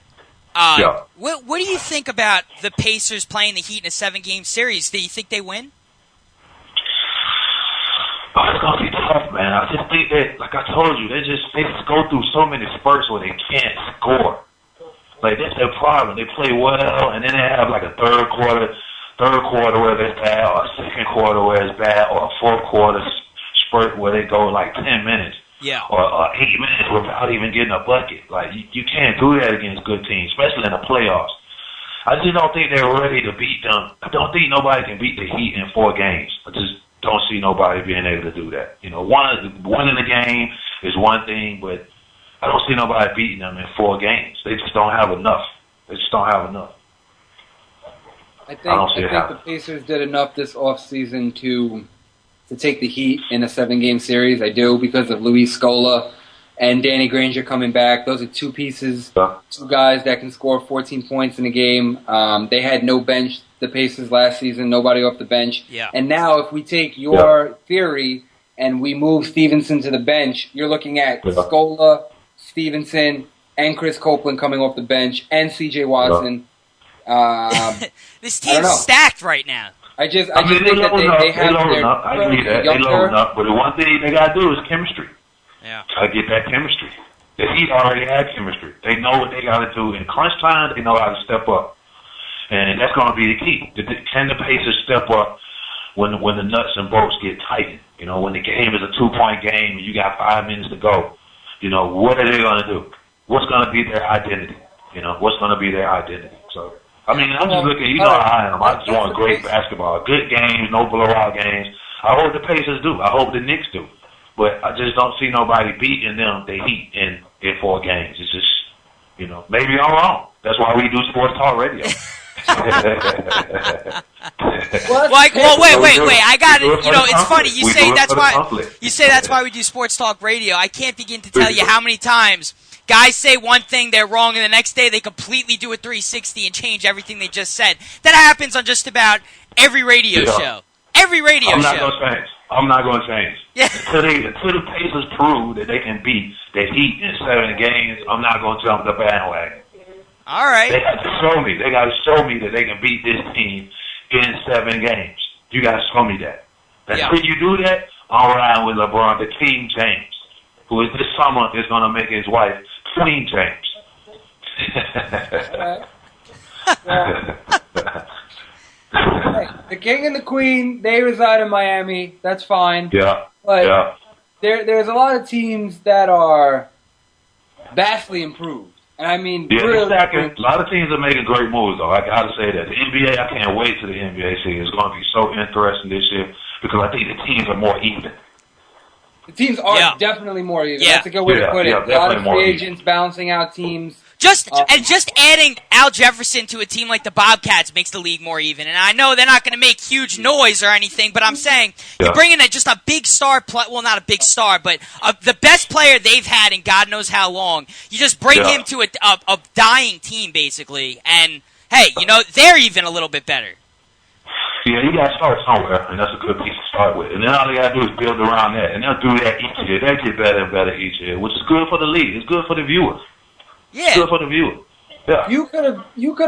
what do you think about the Pacers playing the Heat in a 7-game series? Do you think they win? Oh, it's going to be tough, man. I just think that, like I told you, they just go through so many spurts where they can't score. Like, that's their problem. They play well, and then they have like a third quarter where it's bad, or a second quarter where it's bad, or a fourth quarter spurt where they go like 10 minutes. or 8 minutes without even getting a bucket. Like, you can't do that against good teams, especially in the playoffs. I just don't think they're ready to beat them. I don't think nobody can beat the Heat in 4 games. I just don't see nobody being able to do that. You know, winning the game is one thing, but I don't see nobody beating them in 4 games. They just don't have enough. They just don't have enough. I think the Pacers did enough this offseason to take the Heat in a 7-game series. I do, because of Luis Scola and Danny Granger coming back. Those are 2 pieces, 2 guys that can score 14 points in a game. They had no bench, the Pacers, last season, nobody off the bench. Yeah. And now if we take your theory and we move Stevenson to the bench, you're looking at Scola, Stevenson, and Chris Copeland coming off the bench, and C.J. Watson. This team's stacked right now. I just think that they have their I agree that. They loading up, but the one thing they got to do is chemistry. Yeah. Try to get that chemistry. The Heat already had chemistry. They know what they got to do. In crunch time, they know how to step up. And that's going to be the key. Can the Pacers step up when the nuts and bolts get tightened? You know, when the game is a 2-point game and you got 5 minutes to go, you know, what are they going to do? What's going to be their identity? You know, what's going to be their identity? So, I mean, I'm just looking, you know how I am. I just want great basketball. Good games, no blowout games. I hope the Pacers do. I hope the Knicks do. But I just don't see nobody beating them, the Heat, in 4 games. It's just, you know, maybe I'm wrong. That's why we do sports talk radio. Wait. I got it. You know, it's funny. You say that's why we do sports talk radio. I can't begin to tell you how many times guys say one thing, they're wrong, and the next day they completely do a 360 and change everything they just said. That happens on just about every radio show. Every radio show. I'm not going to change. Yeah. Until the Pacers prove that they can beat the Heat in 7 games, I'm not going to jump the bandwagon. All right. They got to show me. They got to show me that they can beat this team in 7 games. You got to show me that. Until you do that, I'm riding with LeBron, the King James, who is this summer is going to make his wife Queen James. The King and the Queen, they reside in Miami. That's fine. Yeah. But there's a lot of teams that are vastly improved. And I mean, really, a lot of teams are making great moves, though. I got to say that. The NBA, I can't wait till the NBA season. It's going to be so interesting this year because I think the teams are more even. The teams are definitely more even. That's a good way to put it. A lot of free agents balancing out teams. Just adding Al Jefferson to a team like the Bobcats makes the league more even. And I know they're not going to make huge noise or anything, but I'm saying you bring in just a big star, well, not a big star, but the best player they've had in God knows how long. You just bring him to a dying team, basically, and, hey, you know, they're even a little bit better. Yeah, you got to start somewhere, and that's a good piece to start with. And then all you got to do is build around that, and they'll do that each year. They get better and better each year, which is good for the league. It's good for the viewers. Yeah. It's good for the viewer. Yeah. You could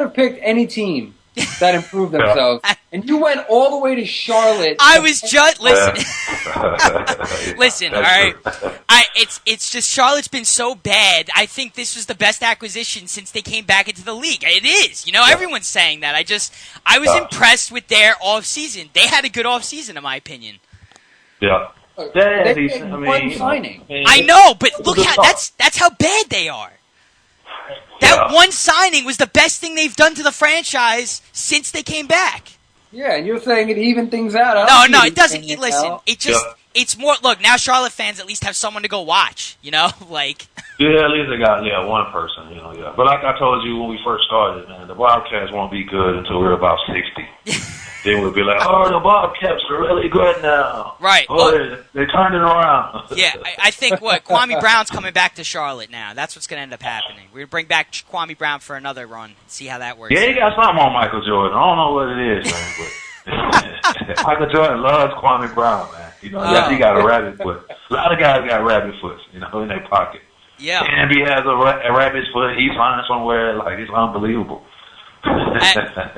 have picked any team that improved themselves, and you went all the way to Charlotte. I was just listen. All right, it's just Charlotte's been so bad. I think this was the best acquisition since they came back into the league. It is. You know, everyone's saying that. I was impressed with their off season. They had a good off season, in my opinion. Yeah. They had one signing. I know, but look that's how bad they are. That one signing was the best thing they've done to the franchise since they came back. Yeah, and you're saying it even things out. No, it doesn't. Listen, it's more. Look, now Charlotte fans at least have someone to go watch. You know, like. Yeah, at least they got one person. You know, yeah. But like I told you when we first started, man, the Bobcats won't be good until we're about 60. Then we'll be like, oh, the Bobcats are really good now. Right. Oh, they turned it around. Yeah, I think Kwame Brown's coming back to Charlotte now. That's what's going to end up happening. We're going to bring back Kwame Brown for another run. See how that works. Yeah, he got something on Michael Jordan. I don't know what it is, man. But Michael Jordan loves Kwame Brown, man. You know, he got a rabbit foot. A lot of guys got rabbit foots, you know, in their pocket. Yeah. And he has a rabbit's foot. He's flying somewhere. Like, it's unbelievable.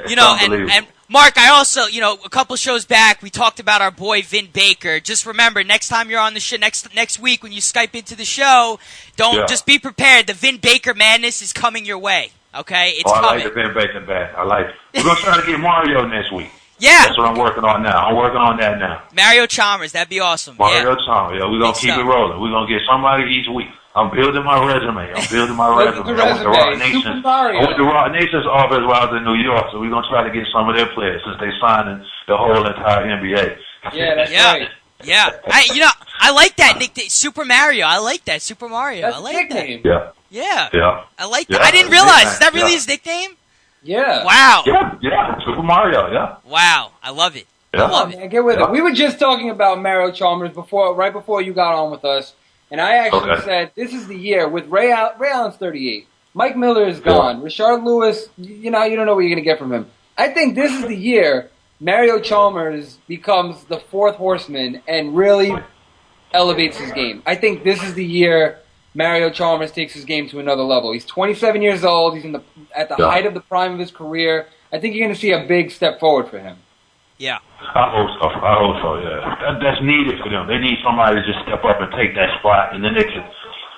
You know, and Mark, I also, you know, a couple shows back, we talked about our boy Vin Baker. Just remember, next time you're on the show, next week when you Skype into the show, just be prepared. The Vin Baker madness is coming your way. Okay, it's coming. I like the Vin Baker bad. I like it. We're gonna try to get Mario next week. Yeah. That's what I'm working on now. I'm working on that now. Mario Chalmers, that'd be awesome. Mario Chalmers, we're going to keep it rolling. We're going to get somebody each week. I'm building my resume. I went to Rock Nation's office while I was in New York, so we're going to try to get some of their players since they signed the whole entire NBA. Yeah, that's right. Yeah. I like that nickname, Super Mario. I like that, Super Mario. That's I like nickname. that. Yeah. I like that. I didn't realize. Is that really his nickname? Yeah. Wow. Yeah. Super Mario, Wow. I love it. Yeah. I love it. Man, get with it. We were just talking about Mario Chalmers right before you got on with us, and I actually said this is the year with Ray Allen's 38. Mike Miller is gone. Rashard Lewis, you don't know what you're going to get from him. I think this is the year Mario Chalmers becomes the fourth horseman and really elevates his game. I think this is the year Mario Chalmers takes his game to another level. He's 27 years old. He's at the height of the prime of his career. I think you're going to see a big step forward for him. Yeah. I hope so, yeah. That's needed for them. They need somebody to just step up and take that spot, and then they can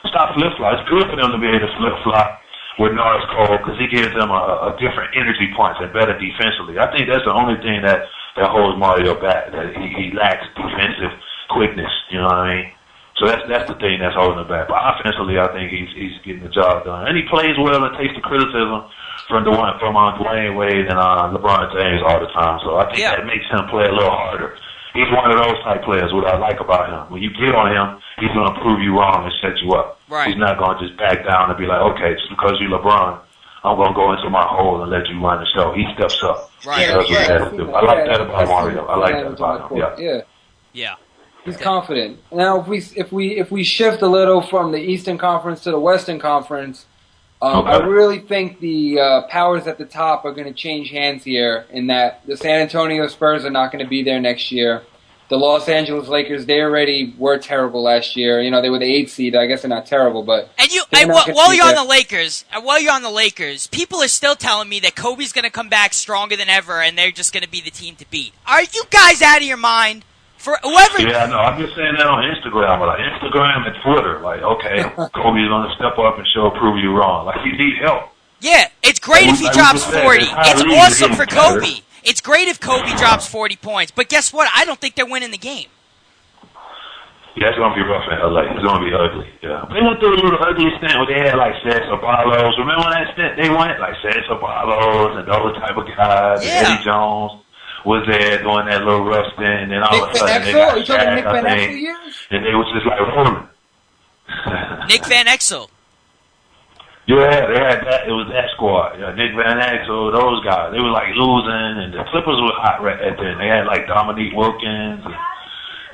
stop flip-flop. It's good for them to be able to flip-flop with Norris Cole because he gives them a different energy punch and better defensively. I think that's the only thing that holds Mario back, that he lacks defensive quickness, you know what I mean? So that's the thing that's holding him back. But offensively, I think he's getting the job done. And he plays well and takes the criticism from Dwayne Wade and LeBron James all the time. So I think that makes him play a little harder. He's one of those type players, what I like about him. When you get on him, he's going to prove you wrong and set you up. Right. He's not going to just back down and be like, okay, just because you're LeBron, I'm going to go into my hole and let you run the show. He steps up. Right. I like that about Mario. I like that about him. Yeah. He's confident. Now, if we shift a little from the Eastern Conference to the Western Conference, I really think the powers at the top are going to change hands here. In that the San Antonio Spurs are not going to be there next year. The Los Angeles Lakers, they already were terrible last year. They were the 8th seed. I guess they're not terrible, but while you're on the Lakers, people are still telling me that Kobe's going to come back stronger than ever, and they're just going to be the team to beat. Are you guys out of your mind? For whoever. Yeah, no, I've been saying that on Instagram, like Instagram and Twitter. Like, okay, Kobe's going to step up and prove you wrong. Like, he needs help. Yeah, it's great if he drops 40. It's awesome for Kobe. It's great if Kobe drops 40 points. But guess what? I don't think they're winning the game. Yeah, it's going to be rough in L.A. It's going to be ugly, yeah. They went through a little ugly stint where they had, like, Seth Abalos. Remember that stint they went? Like, Seth Abalos and those type of guys, and Eddie Jones was there doing that little rough stint, and then all of a sudden they got Shaq, I think, and they was just like rolling. Nick Van Exel. Yeah, they had that. It was that squad. Yeah, Nick Van Exel, those guys. They were like losing, and the Clippers were hot right at then. They had like Dominique Wilkins.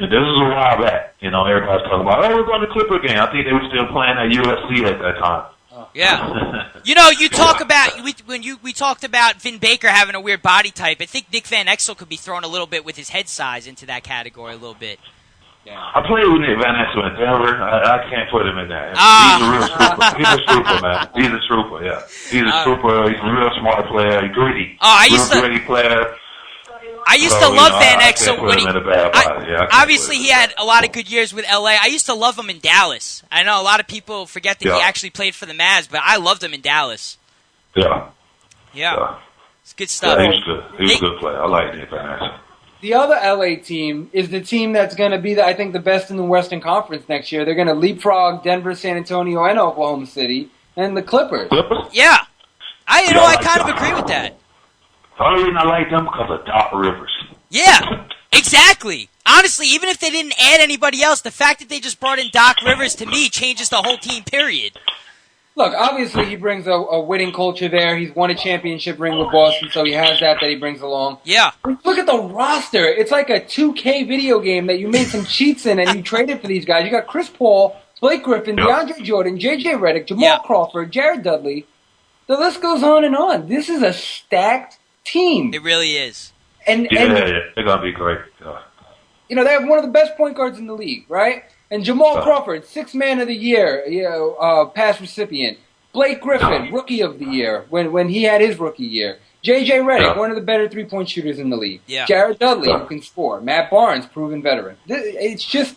And this is a while back. Everybody's talking about, we're going to Clipper game. I think they were still playing at USC at that time. Yeah. You talk about we talked about Vin Baker having a weird body type. I think Nick Van Exel could be thrown a little bit with his head size into that category a little bit. Yeah. I played with Nick Van Exel in Denver. I can't put him in there. He's a real trooper. He's a trooper, man. He's a trooper, yeah. He's a trooper. He's a real smart player. He's gritty. Gritty player. I used to love Van Exel when obviously he had a lot of good years with LA. I used to love him in Dallas. I know a lot of people forget that he actually played for the Mavs, but I loved him in Dallas. Yeah. It's good stuff. Yeah, he was good. He was a good player. I like Nick Van Exel. The other LA team is the team that's going to be, I think, the best in the Western Conference next year. They're going to leapfrog Denver, San Antonio, and Oklahoma City, and the Clippers. Yeah. I kind of agree with that. The only reason I like them because of Doc Rivers. Yeah, exactly. Honestly, even if they didn't add anybody else, the fact that they just brought in Doc Rivers, to me, changes the whole team, period. Look, obviously he brings a winning culture there. He's won a championship ring with Boston, so he has that he brings along. Yeah. Look at the roster. It's like a 2K video game that you made some cheats in and you traded for these guys. You got Chris Paul, Blake Griffin, DeAndre Jordan, J.J. Redick, Jamal Crawford, Jared Dudley. The list goes on and on. This is a stacked team. It really is. And they're going to be great. They have one of the best point guards in the league, right? And Jamal Crawford, 6th man of the year, pass recipient. Blake Griffin, rookie of the year when he had his rookie year. J.J. Redick, one of the better three-point shooters in the league. Yeah. Jared Dudley, who can score. Matt Barnes, proven veteran. It's just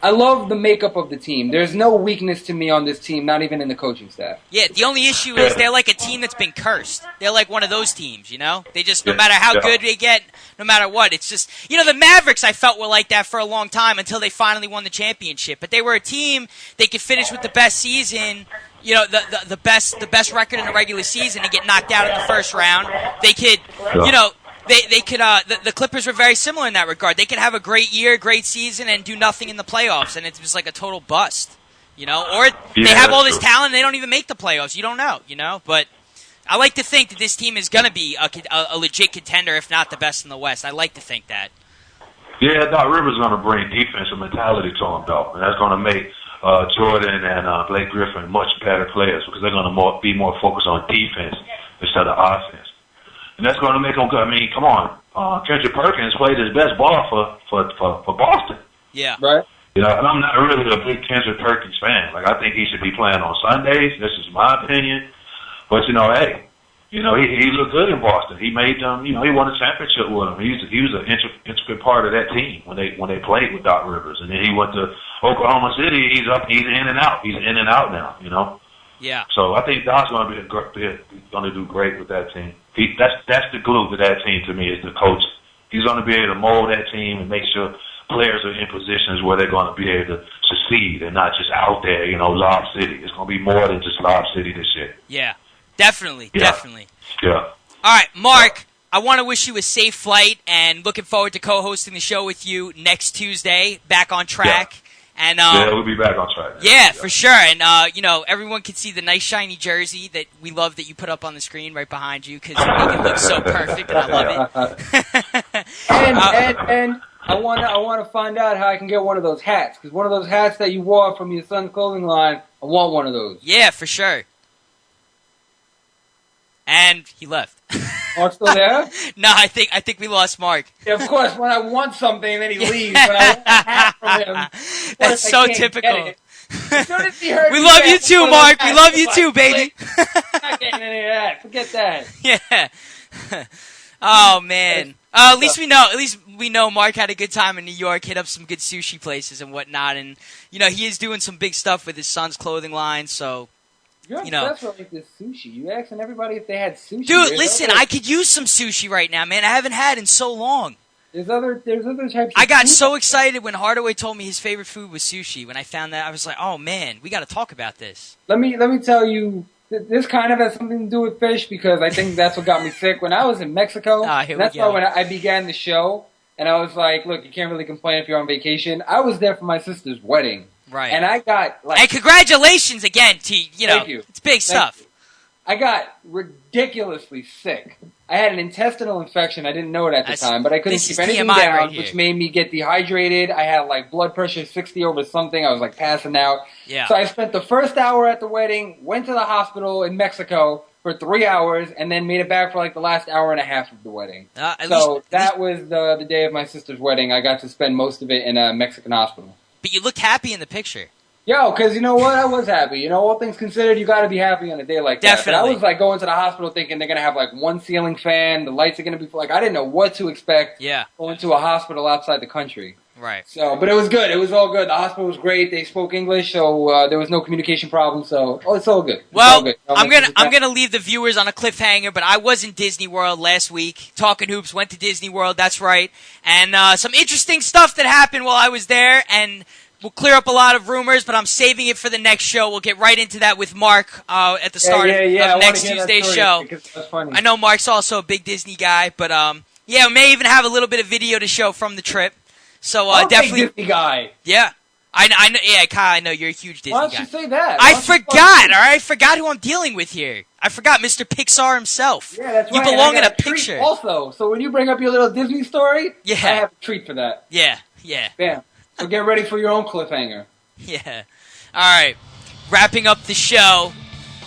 I love the makeup of the team. There's no weakness to me on this team, not even in the coaching staff. Yeah, the only issue is they're like a team that's been cursed. They're like one of those teams, you know? They just, no matter how good they get, no matter what, it's just, you know, the Mavericks I felt were like that for a long time until they finally won the championship. But they were a team, they could finish with the best season, you know, the best record in the regular season and get knocked out in the first round. They could, you know, They could. The Clippers were very similar in that regard. They could have a great year, great season, and do nothing in the playoffs, and it was like a total bust, you know. Or they have all this talent, and they don't even make the playoffs. You don't know, you know. But I like to think that this team is going to be a legit contender, if not the best in the West. I like to think that. Yeah, Doc Rivers going to bring defensive mentality to him, though, and that's going to make Jordan and Blake Griffin much better players because they're going to be more focused on defense instead of offense. And that's going to make him good. I mean, come on. Kendrick Perkins played his best ball for Boston. Yeah. Right. You know, and I'm not really a big Kendrick Perkins fan. Like, I think he should be playing on Sundays. This is my opinion. But, you know, hey, you know, he looked good in Boston. He made them, you know, he won a championship with them. He was an intricate part of that team when they played with Doc Rivers. And then he went to Oklahoma City. He's in and out. He's in and out now, you know. Yeah. So I think Doc's going to do great with that team. That's the glue to that team to me is the coach. He's going to be able to mold that team and make sure players are in positions where they're going to be able to succeed and not just out there, you know, Lob City. It's going to be more than just Lob City this year. Yeah, definitely. Yeah. All right, Mark, I want to wish you a safe flight and looking forward to co-hosting the show with you next Tuesday, back on track. Yeah. And, we'll be back on track. Yeah, for sure. And, you know, everyone can see the nice shiny jersey that we love that you put up on the screen right behind you because you make it look so perfect, and I love it. and I want to find out how I can get one of those hats because one of those hats that you wore from your son's clothing line, I want one of those. Yeah, for sure. And he left. Mark's still there? No, I think we lost Mark. Yeah, of course, when I want something, then he leaves. When I want a hat from him, that's so typical. As soon as he heard we love you too, Mark. We love you too, baby. Not getting any of that. Forget that. Yeah. Oh man. At least we know Mark had a good time in New York. Hit up some good sushi places and whatnot, and you know he is doing some big stuff with his son's clothing line. So. You're obsessed with like this sushi. You asking everybody if they had sushi. Dude, listen, I could use some sushi right now, man. I haven't had in so long. There's other types. I got so excited when Hardaway told me his favorite food was sushi. When I found that, I was like, "Oh man, we got to talk about this." Let me tell you, this kind of has something to do with fish because I think that's what got me sick when I was in Mexico. That's why when I began the show, and I was like, "Look, you can't really complain if you're on vacation." I was there for my sister's wedding. Right. And I got like... And congratulations again to, you know, Thank you. It's big stuff. I got ridiculously sick. I had an intestinal infection. I didn't know it at the time, but I couldn't keep anything down, right, which made me get dehydrated. I had like blood pressure 60 over something. I was like passing out. Yeah. So I spent the first hour at the wedding, went to the hospital in Mexico for 3 hours, and then made it back for like the last hour and a half of the wedding. That was the day of my sister's wedding. I got to spend most of it in a Mexican hospital. But you looked happy in the picture. Yo, because you know what? I was happy. You know, all things considered, you got to be happy on a day like that. Definitely. But I was like going to the hospital thinking they're going to have like one ceiling fan, the lights are going to be like, I didn't know what to expect going to a hospital outside the country. Right. So, but it was good. It was all good. The hospital was great. They spoke English, so there was no communication problem. So, it's all good. Well, all good. I'm gonna leave the viewers on a cliffhanger, but I was in Disney World last week. Talkin Hoopz went to Disney World. That's right, and some interesting stuff that happened while I was there, and we'll clear up a lot of rumors. But I'm saving it for the next show. We'll get right into that with Mark at the start of next Tuesday's show. That's funny. I know Mark's also a big Disney guy, but we may even have a little bit of video to show from the trip. So definitely, Disney guy. Yeah, I know. Yeah, Kyle, I know you're a huge Disney guy. Why don't you say that? I forgot. All right, I forgot who I'm dealing with here. I forgot Mr. Pixar himself. Yeah, that's you right. belong in a treat picture. Also, so when you bring up your little Disney story, I have a treat for that. Yeah. Bam. So get ready for your own cliffhanger. Yeah. All right. Wrapping up the show.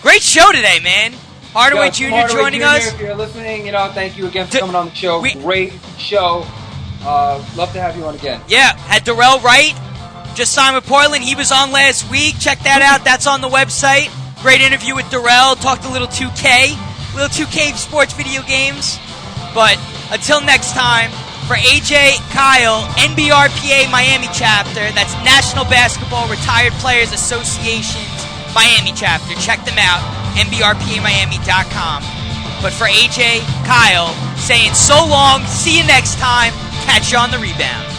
Great show today, man. Hardaway Jr. joining us. If you're listening, thank you again for coming on the show. Great show. Love to have you on again. Yeah, had Darrell Wright just signed with Portland. He was on last week. Check that out. That's on the website. Great interview with Darrell. Talked a little 2K sports video games. But until next time, For AJ, Kyle, NBRPA Miami chapter, that's National Basketball Retired Players Association's Miami chapter. Check them out, nbrpamiami.com. But for AJ, Kyle, saying so long, see you next time, catch you on the rebound.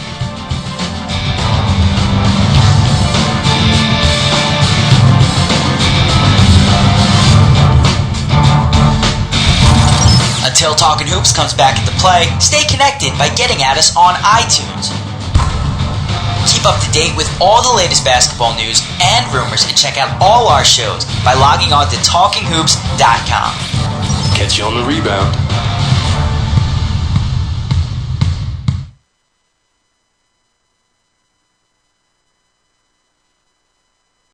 Until Talkin Hoops comes back into play, stay connected by getting at us on iTunes. Keep up to date with all the latest basketball news and rumors and check out all our shows by logging on to talkinghoops.com. Catch you on the rebound.